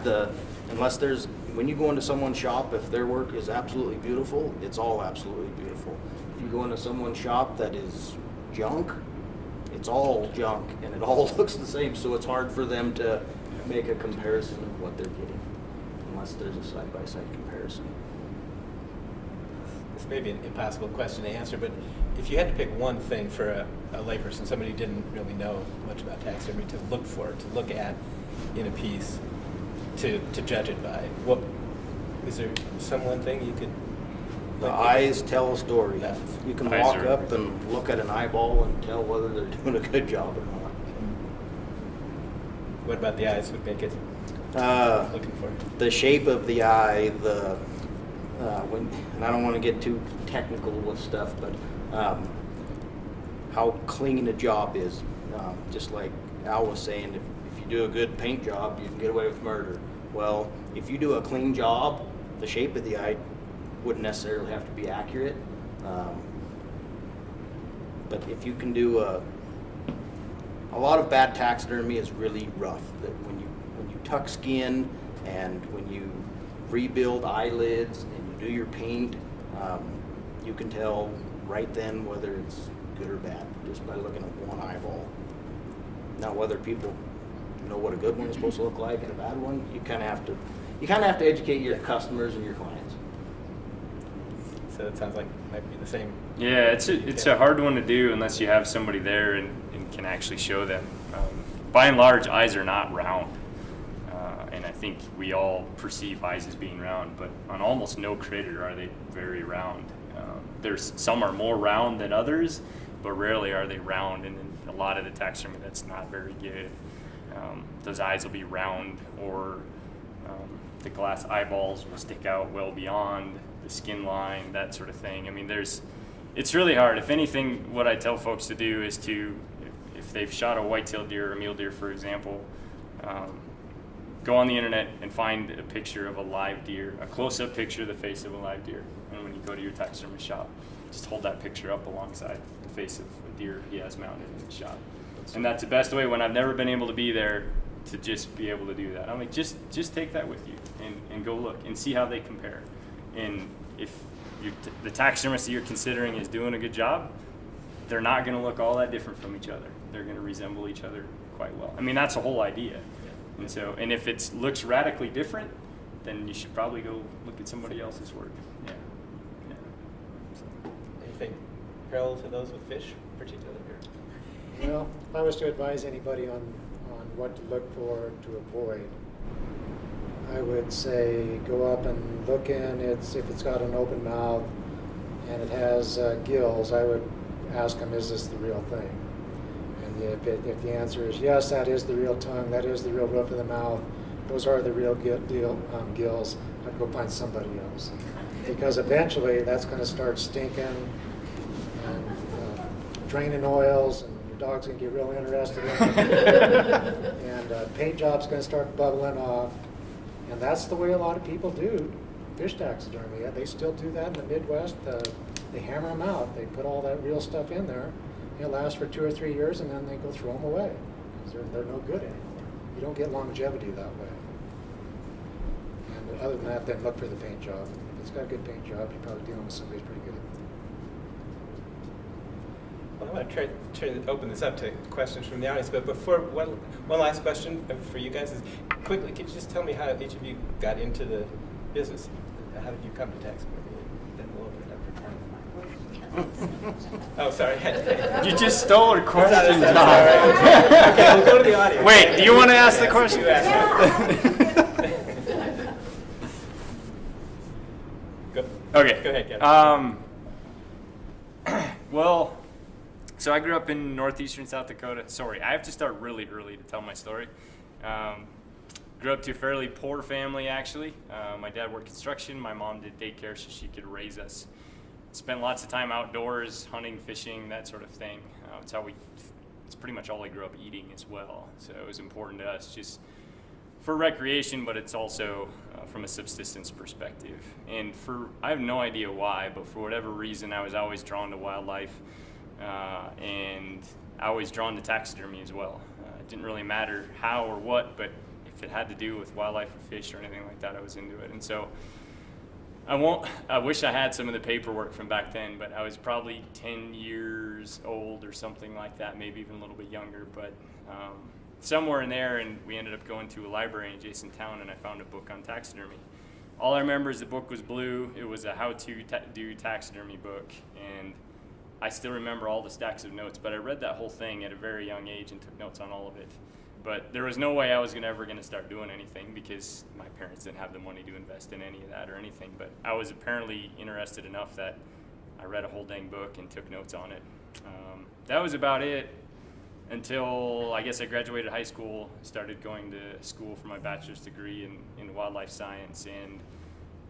when you go into someone's shop, if their work is absolutely beautiful, it's all absolutely beautiful. If you go into someone's shop that is junk, it's all junk, and it all looks the same, so it's hard for them to make a comparison of what they're getting, unless there's a side-by-side comparison. This may be an impossible question to answer, but if you had to pick one thing for a layperson, somebody who didn't really know much about taxidermy, to look at in a piece, to judge it by, is there some one thing you could? The eyes tell a story. Yeah. You can Eyes walk are- up and look at an eyeball and tell whether they're doing a good job or not. What about the eyes would make it looking for? The shape of the eye, and I don't want to get too technical with stuff, but how clean a job is. Just like Al was saying, if you do a good paint job, you can get away with murder. Well, if you do a clean job, the shape of the eye wouldn't necessarily have to be accurate. But if you can do a lot of bad taxidermy is really rough. That when you tuck skin and when you rebuild eyelids and you do your paint, you can tell right then whether it's good or bad just by looking at one eyeball. Now, whether people know what a good one is supposed to look like and a bad one, you kind of have to educate your customers and your clients. So it sounds like it might be the same. Yeah, it's a hard one to do unless you have somebody there and can actually show them. By and large, eyes are not round. And I think we all perceive eyes as being round, but on almost no critter are they very round. There's some are more round than others, but rarely are they round, and in a lot of the taxidermy that's not very good. Those eyes will be round, or the glass eyeballs will stick out well beyond the skin line, that sort of thing. I mean, it's really hard. If anything, what I tell folks to do is if they've shot a white-tailed deer or a mule deer, for example, go on the internet and find a picture of a live deer, a close-up picture of the face of a live deer. And when you go to your taxidermy shop, just hold that picture up alongside the face of a deer he has mounted in the shop. And that's the best way, when I've never been able to be there, to just be able to do that. I'm like, just take that with you and go look and see how they compare. And if the taxidermist that you're considering is doing a good job, they're not going to look all that different from each other. They're going to resemble each other quite well. I mean, that's the whole idea. And if it looks radically different, then you should probably go look at somebody else's work. Yeah. Anything parallel to those with fish, particularly? Well, if I was to advise anybody on what to look for to avoid, I would say go up and look in. If it's got an open mouth and it has gills, I would ask them, is this the real thing? And if the answer is yes, that is the real tongue, that is the real roof of the mouth, those are the real gills, I'd go find somebody else. Because eventually that's going to start stinking and draining oils, and your dog's going to get real interested in it. And paint job's going to start bubbling off. And that's the way a lot of people do fish taxidermy. Yeah, they still do that in the Midwest. They hammer them out. They put all that real stuff in there. It lasts for 2 or 3 years, and then they go throw them away because they're no good anymore. You don't get longevity that way. And other than that, then look for the paint job. If it's got a good paint job, you're probably dealing with somebody who's pretty good. Well, I'm going to open this up to questions from the audience, but before, one last question for you guys is, quickly, could you just tell me how each of you got into the business? How did you come to taxidermy? Then we'll open it up for time. Oh, sorry. You just stole her question, John. John. Okay, we'll go to the audience. Wait, do you want to ask the question? You ask it. Go. Okay. Go ahead, Kevin. Well, so I grew up in northeastern South Dakota. Sorry, I have to start really early to tell my story. Grew up to a fairly poor family, actually. My dad worked construction. My mom did daycare so she could raise us. Spent lots of time outdoors, hunting, fishing, that sort of thing. It's pretty much all I grew up eating as well. So it was important to us just for recreation, but it's also from a subsistence perspective. And I have no idea why, but for whatever reason, I was always drawn to wildlife. And I was drawn to taxidermy as well. It didn't really matter how or what, but if it had to do with wildlife or fish or anything like that, I was into it. And so I wish I had some of the paperwork from back then, but I was probably 10 years old or something like that, maybe even a little bit younger, but somewhere in there, and we ended up going to a library in adjacent town, and I found a book on taxidermy. All I remember is the book was blue. It was a how-to do taxidermy book, and I still remember all the stacks of notes, but I read that whole thing at a very young age and took notes on all of it. But there was no way I was ever going to start doing anything because my parents didn't have the money to invest in any of that or anything. But I was apparently interested enough that I read a whole dang book and took notes on it. That was about it until I guess I graduated high school, started going to school for my bachelor's degree in wildlife science, and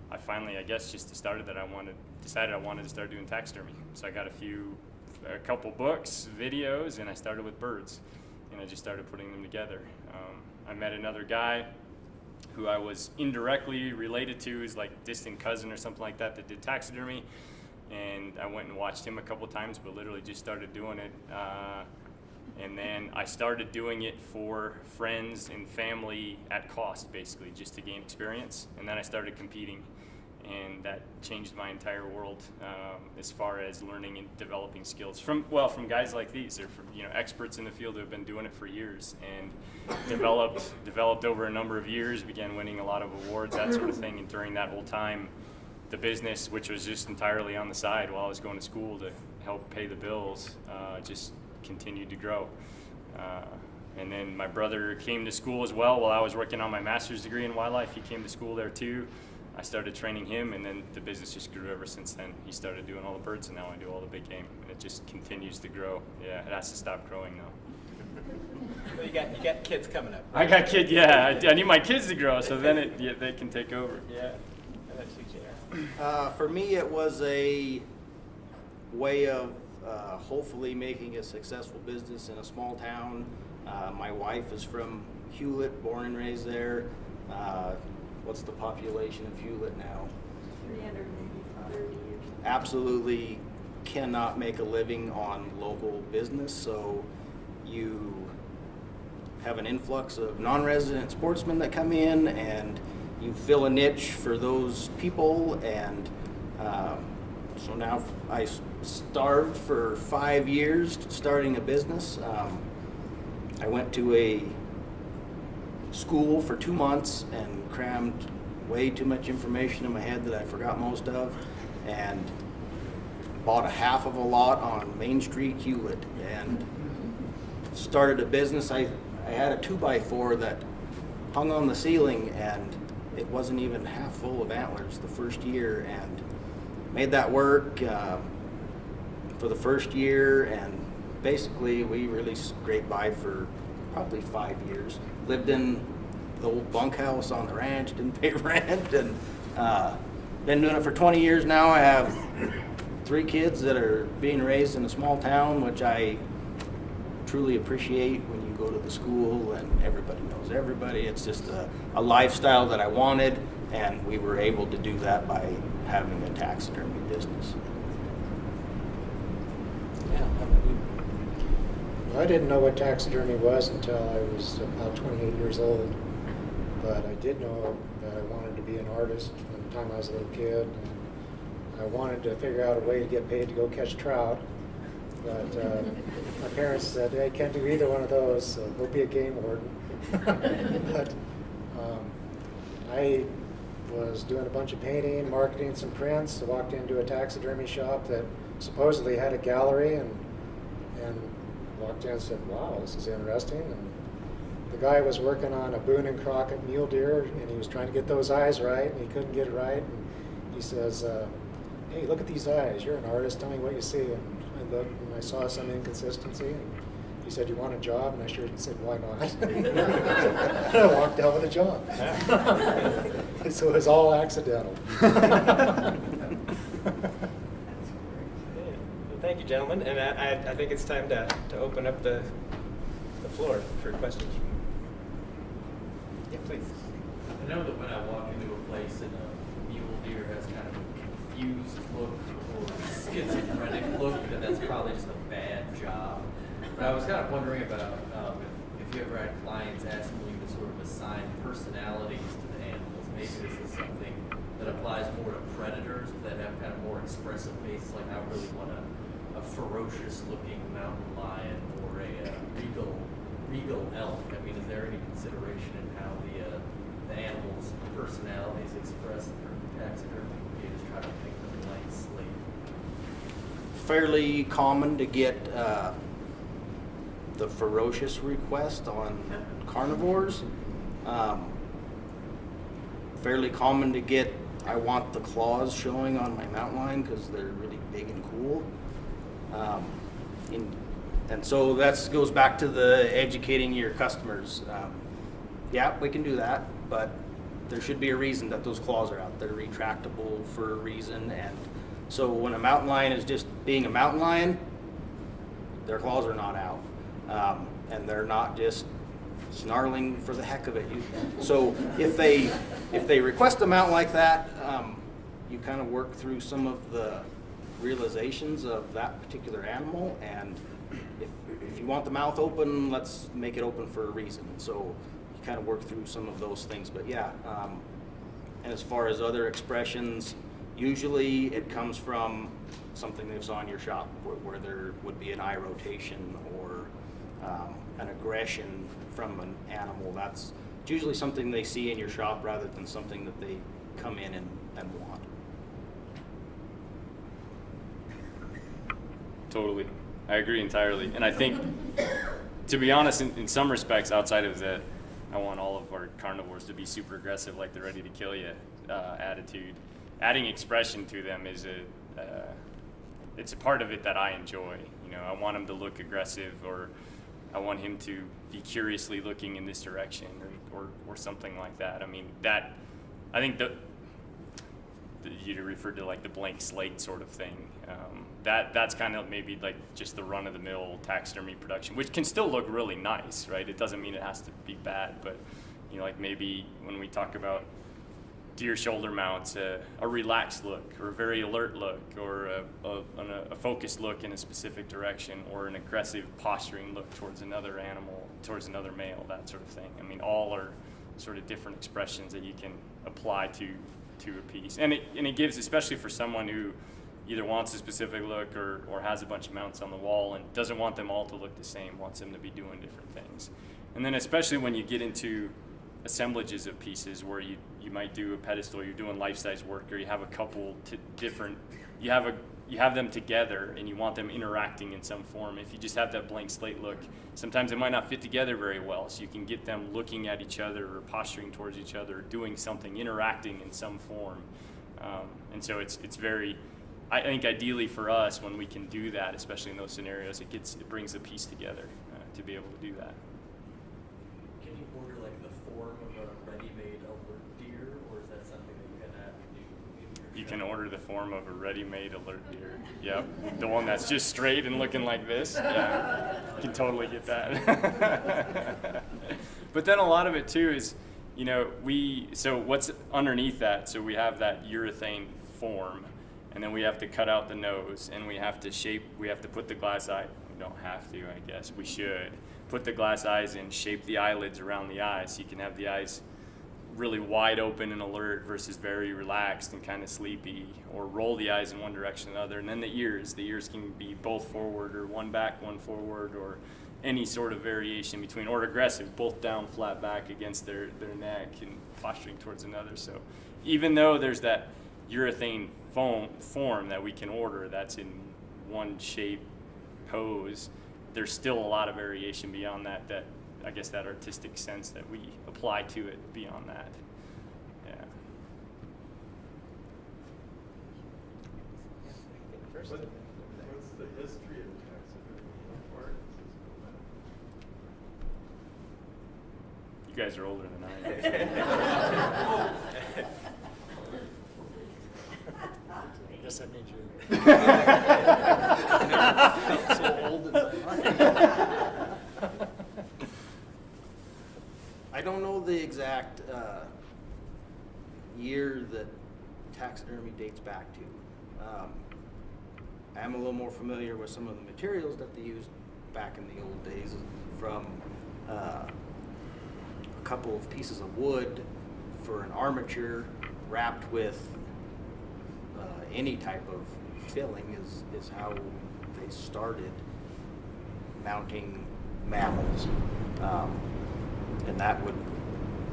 I finally, I guess, just decided I wanted to start doing taxidermy. So I got a couple books, videos, and I started with birds, and I just started putting them together. I met another guy who I was indirectly related to, his like distant cousin or something like that did taxidermy, and I went and watched him a couple times, but literally just started doing it. And then I started doing it for friends and family at cost, basically, just to gain experience. And then I started competing, and that changed my entire world as far as learning and developing skills from guys like these. They're from, experts in the field who have been doing it for years and developed over a number of years, began winning a lot of awards, that sort of thing. And during that whole time, the business, which was just entirely on the side while I was going to school to help pay the bills, just continued to grow. And then my brother came to school as well while I was working on my master's degree in wildlife. He came to school there too. I started training him, and then the business just grew ever since then. He started doing all the birds, and now I do all the big game, and it just continues to grow. Yeah, it has to stop growing now. Well, you got kids coming up. Right? I got kids. Yeah, I need my kids to grow, so then they can take over. Yeah. That's you, For me, it was a way of hopefully making a successful business in a small town. My wife is from Hewlett, born and raised there. What's the population of Hewlett now? 330. Absolutely cannot make a living on local business, so you have an influx of non-resident sportsmen that come in, and you fill a niche for those people, and so now I starved for 5 years starting a business. I went to a school for 2 months and crammed way too much information in my head that I forgot most of, and bought a half of a lot on Main Street, Hewlett, and started a business. I had a 2x4 that hung on the ceiling, and it wasn't even half full of antlers the first year, and made that work for the first year, and basically we really scraped by for probably 5 years. Lived in the old bunkhouse on the ranch, didn't pay rent, and been doing it for 20 years now. I have 3 kids that are being raised in a small town, which I truly appreciate. When you go to the school and everybody knows everybody, it's just a lifestyle that I wanted, and we were able to do that by having a taxidermy business. Yeah. Well, I didn't know what taxidermy was until I was about 28 years old, but I did know that I wanted to be an artist from the time I was a little kid. And I wanted to figure out a way to get paid to go catch trout, but my parents said, "Hey, I can't do either one of those, so go be a game warden." But I was doing a bunch of painting, marketing some prints. I walked into a taxidermy shop that supposedly had a gallery, and walked in and said, "Wow, this is interesting." And the guy was working on a Boone and Crockett mule deer, and he was trying to get those eyes right, and he couldn't get it right. And he says, "Hey, look at these eyes. You're an artist. Tell me what you see." And I looked, and I saw some inconsistency. And he said, "You want a job?" And I sure said, "Why not?" And I walked out with a job. So it was all accidental. Well, thank you, gentlemen, and I think it's time to open up the floor for questions. Yeah, please. I know that when I walk into a place and a mule deer has kind of a confused look or schizophrenic look, that that's probably just a bad job. But I was kind of wondering about if you ever had clients asking you to sort of assign personalities to the animals. Maybe this is something that applies more to predators that have kind of more expressive faces, like I really want a ferocious looking mountain lion or a regal elk. I mean, is there any consideration in how the animal's personality is expressed through taxidermy? You just try to make them a light slate. Fairly common to get the ferocious request on carnivores. Fairly common to get, I want the claws showing on my mountain lion because they're really big and cool. And so that goes back to the educating your customers. Yeah, we can do that, but there should be a reason that those claws are out. They're retractable for a reason, and so when a mountain lion is just being a mountain lion, their claws are not out, and they're not just snarling for the heck of it. So if they request a mount like that, you kind of work through some of the realizations of that particular animal, and if you want the mouth open, let's make it open for a reason. So you kind of work through some of those things. But yeah, and as far as other expressions, usually it comes from something that's on your shop, where there would be an eye rotation or an aggression from an animal. That's usually something they see in your shop rather than something that they come in and want. Totally. I agree entirely. And I think, to be honest, in some respects, outside of the, I want all of our carnivores to be super aggressive, like they're ready to kill you attitude, adding expression to them is it's a part of it that I enjoy. You know, I want him to look aggressive, or I want him to be curiously looking in this direction, or something like that. I mean, that, I think you referred to like the blank slate sort of thing. That's kind of maybe like just the run-of-the-mill taxidermy production, which can still look really nice, right? It doesn't mean it has to be bad, but you know, like maybe when we talk about deer shoulder mounts, a relaxed look, or a very alert look, or a focused look in a specific direction, or an aggressive posturing look towards another animal, towards another male, that sort of thing. I mean, all are sort of different expressions that you can apply to a piece, and it gives, especially for someone who either wants a specific look or has a bunch of mounts on the wall and doesn't want them all to look the same, wants them to be doing different things. And then especially when you get into assemblages of pieces where you might do a pedestal, you're doing life-size work, or you have a couple different, you have you have them together and you want them interacting in some form. If you just have that blank slate look, sometimes it might not fit together very well. So you can get them looking at each other or posturing towards each other, doing something, interacting in some form. And so it's very, I think ideally for us, when we can do that, especially in those scenarios, it brings the piece together to be able to do that. Can you order like the form of a ready-made alert deer, or is that something that you're gonna have to do in your You shop? can order the form of a ready-made alert deer. Yep, the one that's just straight and looking like this. Yeah, you can totally get that. But then a lot of it too is, so what's underneath that? So we have that urethane form, and then we have to cut out the nose, and we have to put the glass eye. We don't have to, I guess. We should put the glass eyes in, shape the eyelids around the eyes, so you can have the eyes really wide open and alert versus very relaxed and kind of sleepy, or roll the eyes in one direction or another. And then the ears can be both forward or one back, one forward, or any sort of variation between, or aggressive, both down, flat back against their neck and posturing towards another. So even though there's that urethane form that we can order that's in one shape pose, there's still a lot of variation beyond that I guess that artistic sense that we apply to it beyond that. Yeah. First, What's the history of taxidermy? How far does this go back? You guys are older than I am. I guess that means you. So old and I don't know the exact year that taxidermy dates back to. I'm a little more familiar with some of the materials that they used back in the old days, from a couple of pieces of wood for an armature wrapped with any type of filling is how they started mounting mammals. And that would,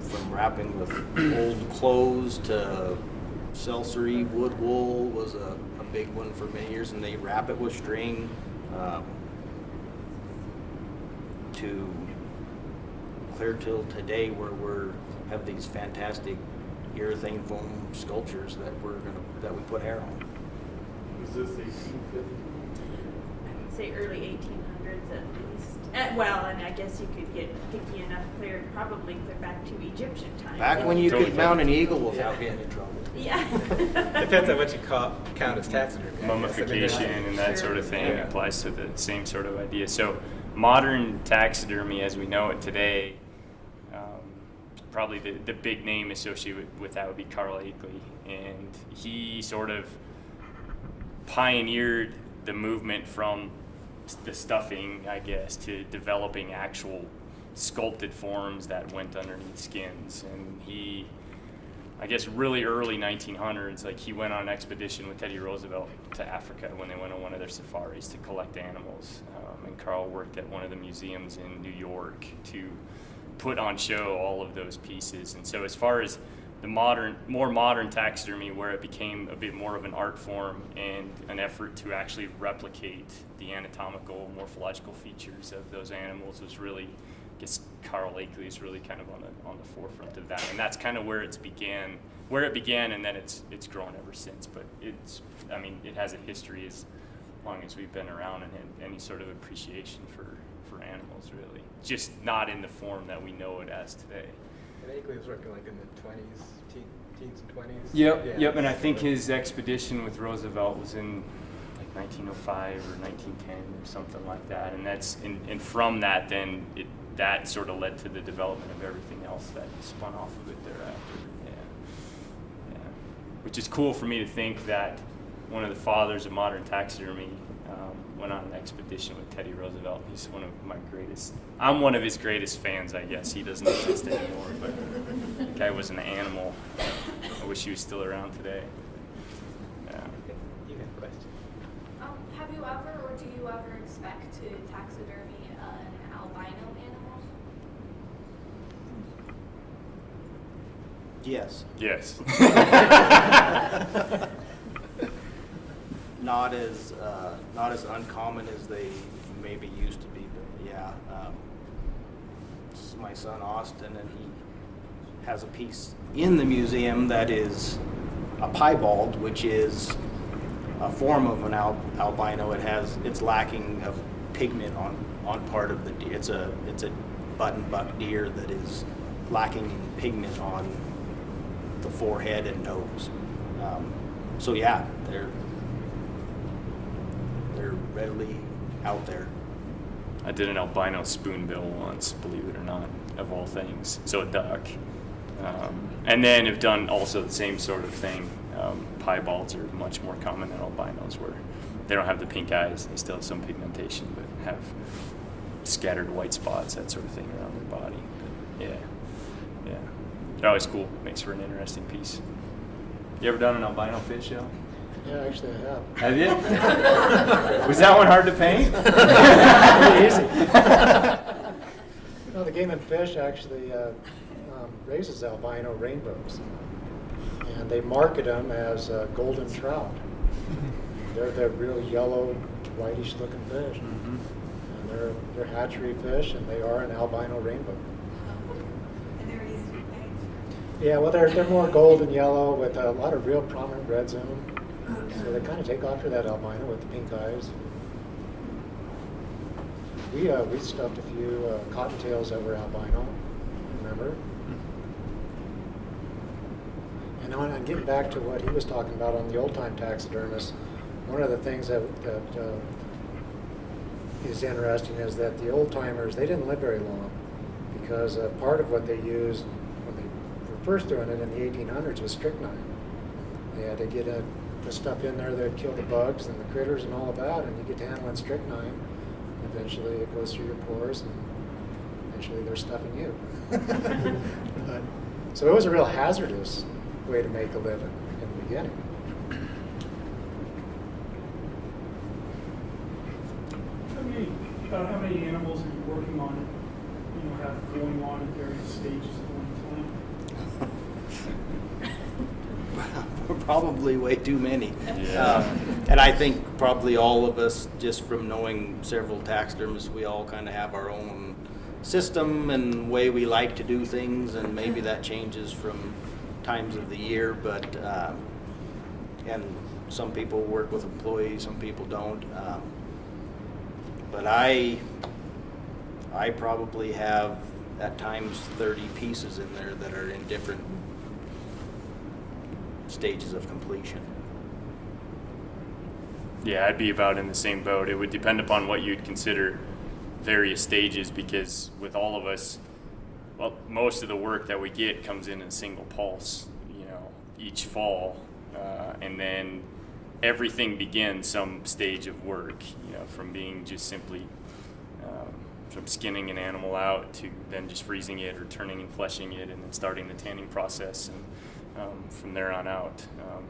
from wrapping with old clothes to selcery, wood wool was a big one for many years, and they wrap it with string to clear till today, where have these fantastic urethane foam sculptures that we put hair on. Was this 1850? I would say early 1800s at least. Well, and I guess you could get picky enough clear back to Egyptian times. Back when you Totally. could mount an eagle without getting in trouble. Yeah. depends on what you count as taxidermy. I guess. Mummification and that sort of thing Yeah. applies to the same sort of idea. So modern taxidermy as we know it today, probably the big name associated with that would be Carl Akeley, and he sort of pioneered the movement from the stuffing, I guess, to developing actual sculpted forms that went underneath skins. And he, I guess, really early 1900s, like he went on an expedition with Teddy Roosevelt to Africa when they went on one of their safaris to collect animals. And Carl worked at one of the museums in New York to put on show all of those pieces. And so as far as the more modern taxidermy, where it became a bit more of an art form and an effort to actually replicate the anatomical, morphological features of those animals, was really, I guess Carl Akeley is really kind of on the forefront of that. And that's kind of where it began, and then it's grown ever since. But it has a history as long as we've been around and had any sort of appreciation for animals, really. Just not in the form that we know it as today. And Akeley was working like in the 20s, teens and 20s. Yep. And I think his expedition with Roosevelt was in like 1905 or 1910 or something like that. And that's and from that, then that sort of led to the development of everything else that spun off of it thereafter. Yeah. Which is cool for me to think that one of the fathers of modern taxidermy went on an expedition with Teddy Roosevelt. He's one of my greatest. I'm one of his greatest fans, I guess. He doesn't exist anymore, but the guy was an animal. I wish he was still around today. Yeah. You got a question? Have you ever, or do you ever expect to taxidermy an albino animal? Yes. Yes. not as uncommon as they maybe used to be, but yeah. This is my son Austin, and he has a piece in the museum that is a piebald, which is a form of an albino. It's lacking of pigment on part of the deer. It's a button buck deer that is lacking in pigment on the forehead and nose. So yeah, they're readily out there. I did an albino spoonbill once, believe it or not, of all things. So a duck. And then have done also the same sort of thing. Piebalds are much more common than albinos, where they don't have the pink eyes. They still have some pigmentation, but have scattered white spots, that sort of thing around their body. But yeah. They're always cool. Makes for an interesting piece. You ever done an albino fish, Joe? Yeah, actually I have. Have you? Was that one hard to paint? Pretty easy. No, the Game and Fish actually raises albino rainbows, and they market them as golden trout. They're real yellow, whitish looking fish, and they're hatchery fish, and they are an albino rainbow. And they're easy to paint. Yeah, well, they're more gold and yellow with a lot of real prominent reds in them. So they kind of take after that albino with the pink eyes. We stuffed a few cottontails that were albino, remember? And on getting back to what he was talking about on the old-time taxidermist, one of the things that is interesting is that the old-timers, they didn't live very long, because part of what they used when they were first doing it in the 1800s was strychnine. They had to get the stuff in there that killed the bugs and the critters and all of that, and you get to handling strychnine. Eventually it goes through your pores, and eventually they're stuffing you. So it was a real hazardous way to make a living in the beginning. About how many animals are you working on, have going on in various stages at one time? Probably way too many. Yeah. And I think probably all of us, just from knowing several taxidermists, we all kind of have our own system and way we like to do things, and maybe that changes from times of the year, but and some people work with employees, some people don't. But I probably have at times 30 pieces in there that are in different stages of completion. Yeah, I'd be about in the same boat. It would depend upon what you'd consider various stages, because with all of us, well, most of the work that we get comes in a single pulse, each fall, and then everything begins some stage of work, from being just simply from skinning an animal out to then just freezing it or turning and fleshing it and then starting the tanning process, and from there on out.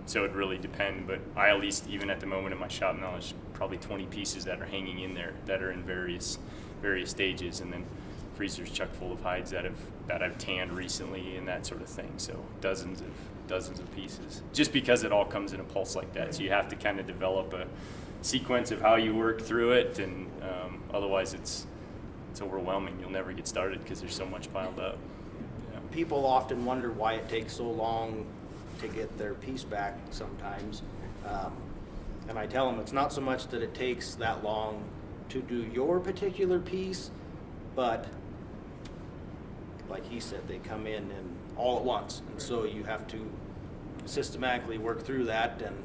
So it really depends, but I, at least even at the moment in my shop now, there's probably 20 pieces that are hanging in there that are in various stages, and then freezers chock full of hides that I've tanned recently and that sort of thing. So dozens of pieces, just because it all comes in a pulse like that. So you have to kind of develop a sequence of how you work through it, and otherwise it's overwhelming. You'll never get started because there's so much piled up. Yeah. People often wonder why it takes so long to get their piece back sometimes. And I tell them it's not so much that it takes that long to do your particular piece, but like he said, they come in and all at once, and so you have to systematically work through that, and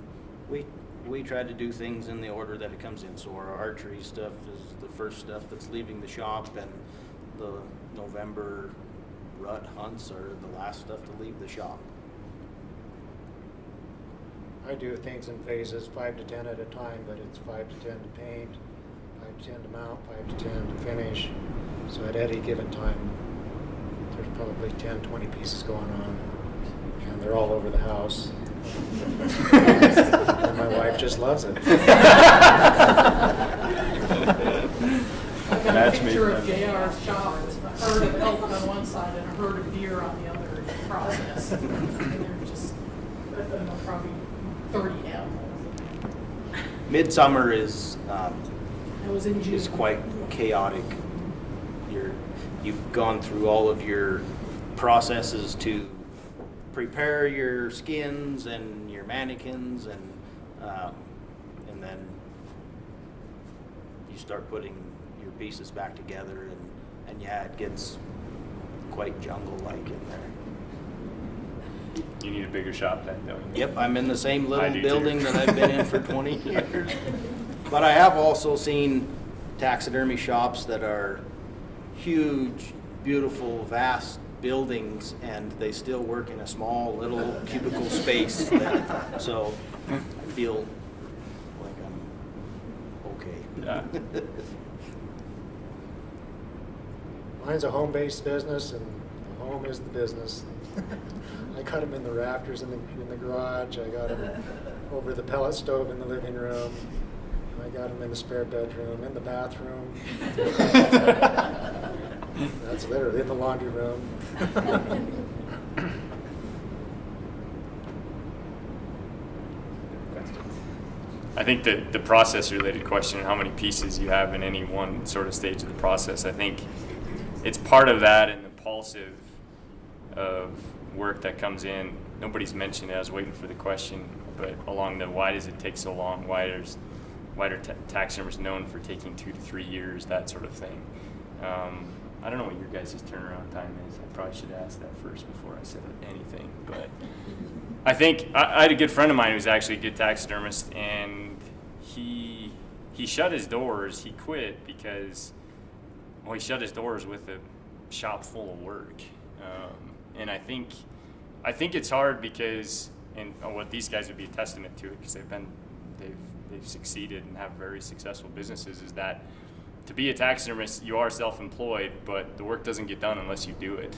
we try to do things in the order that it comes in. So our archery stuff is the first stuff that's leaving the shop, and the November rut hunts are the last stuff to leave the shop. I do things in phases, 5 to 10 at a time, but it's 5 to 10 to paint, 5 to 10 to mount, 5 to 10 to finish. So at any given time, there's probably 10, 20 pieces going on, and they're all over the house. And my wife just loves it. I've got a picture of JR's shop with a herd of elk on one side and a herd of deer on the other in the process. And they're just, probably 30 animals. Midsummer is I was in June. is quite chaotic. You've gone through all of your processes to prepare your skins and your mannequins, and then you start putting your pieces back together, and yeah, it gets quite jungle-like in there. You need a bigger shop then, don't you? Yep, I'm in the same I little do building too. that I've been in for 20 years. But I have also seen taxidermy shops that are huge, beautiful, vast buildings, and they still work in a small little cubicle space. So I feel like I'm okay. Yeah. Mine's a home-based business, and the home is the business. I got them in the rafters in the garage. I got them over the pellet stove in the living room. I got them in the spare bedroom, in the bathroom. That's literally in the laundry room. I think the process-related question, how many pieces you have in any one sort of stage of the process, I think it's part of that and the impulsive of work that comes in. Nobody's mentioned it. I was waiting for the question, but along the why does it take so long? Why are taxidermists known for taking 2 to 3 years? That sort of thing. I don't know what your guys' turnaround time is. I probably should ask that first before I said anything. But I think I had a good friend of mine who was actually a good taxidermist, and he shut his doors. He quit because, well, he shut his doors with a shop full of work. And I think it's hard because, and what these guys would be a testament to it, because they've succeeded and have very successful businesses, is that to be a taxidermist, you are self-employed, but the work doesn't get done unless you do it.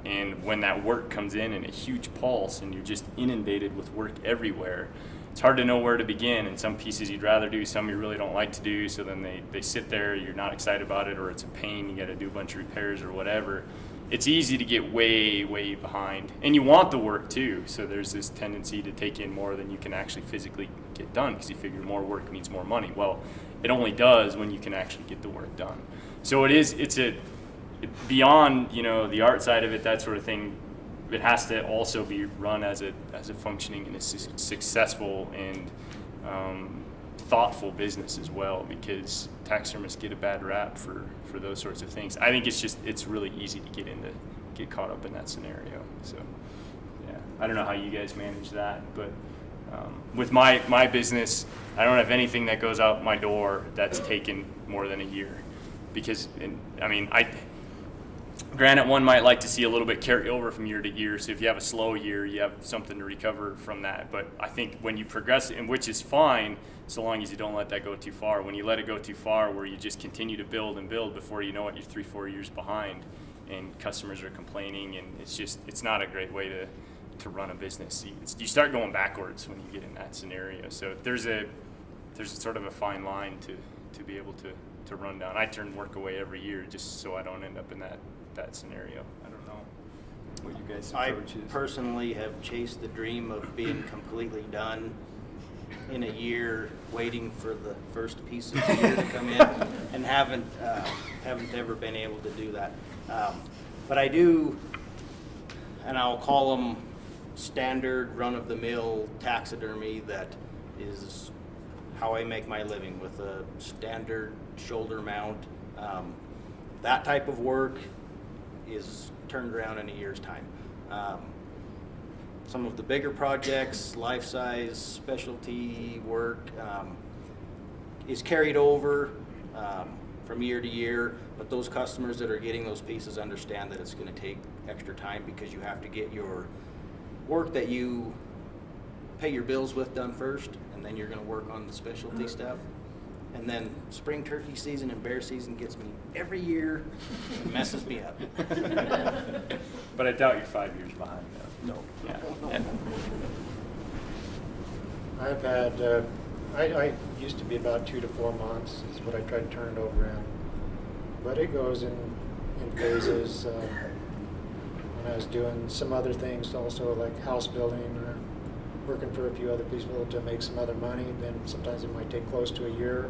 And when that work comes in a huge pulse and you're just inundated with work everywhere, it's hard to know where to begin. And some pieces you'd rather do, some you really don't like to do, so then they sit there, you're not excited about it, or it's a pain, you got to do a bunch of repairs or whatever. It's easy to get way, way behind. And you want the work too, so there's this tendency to take in more than you can actually physically get done, because you figure more work means more money. Well, it only does when you can actually get the work done. So it's beyond, the art side of it, that sort of thing. It has to also be run as a functioning and a successful and thoughtful business as well, because taxidermists get a bad rap for those sorts of things. I think it's really easy to get caught up in that scenario. So yeah, I don't know how you guys manage that, but with my business, I don't have anything that goes out my door that's taken more than a year, because granted, one might like to see a little bit carry over from year to year. So if you have a slow year, you have something to recover from that. But I think when you progress, and which is fine, so long as you don't let that go too far. When you let it go too far, where you just continue to build and build, before you know it, you're 3-4 years behind, and customers are complaining, and it's not a great way to run a business. You start going backwards when you get in that scenario. So there's a sort of a fine line to be able to run down. I turn work away every year just so I don't end up in that scenario. I don't know what you guys' approach is. I personally have chased the dream of being completely done in a year, waiting for the first piece of gear to come in, and haven't ever been able to do that. But I do, and I'll call them standard run-of-the-mill taxidermy. That is how I make my living, with a standard shoulder mount. That type of work is turned around in a year's time. Some of the bigger projects, life-size specialty work, is carried over from year to year, but those customers that are getting those pieces understand that it's going to take extra time, because you have to get your work that you pay your bills with done first, and then you're going to work on the specialty stuff. And then spring turkey season and bear season gets me every year. It messes me up. But I doubt you're 5 years behind, though. No. Yeah. I've had, I used to be about 2 to 4 months is what I try to turn it over in. But it goes in phases. When I was doing some other things also, like house building or working for a few other people to make some other money. Then sometimes it might take close to a year.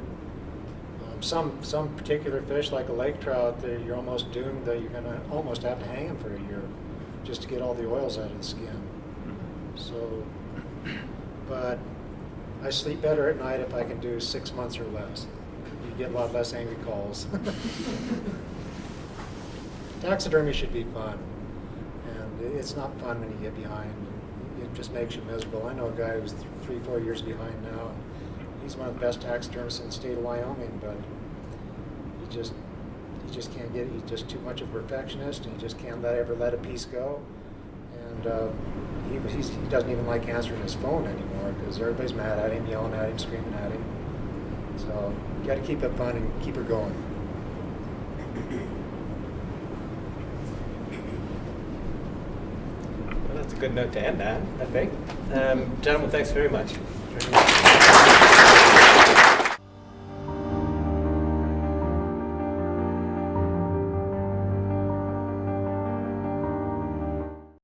Some particular fish, like a lake trout, you're almost doomed that you're going to almost have to hang them for a year just to get all the oils out of the skin. So, but I sleep better at night if I can do 6 months or less. You get a lot less angry calls. Taxidermy should be fun, and it's not fun when you get behind. It just makes you miserable. I know a guy who's 3-4 years behind now. He's one of the best taxidermists in the state of Wyoming, but he just can't get it. He's just too much of a perfectionist, and he just can't ever let a piece go. And he doesn't even like answering his phone anymore because everybody's mad at him, yelling at him, screaming at him. So you got to keep it fun and keep her going. Well, that's a good note to end on, I think. Gentlemen, thanks very much.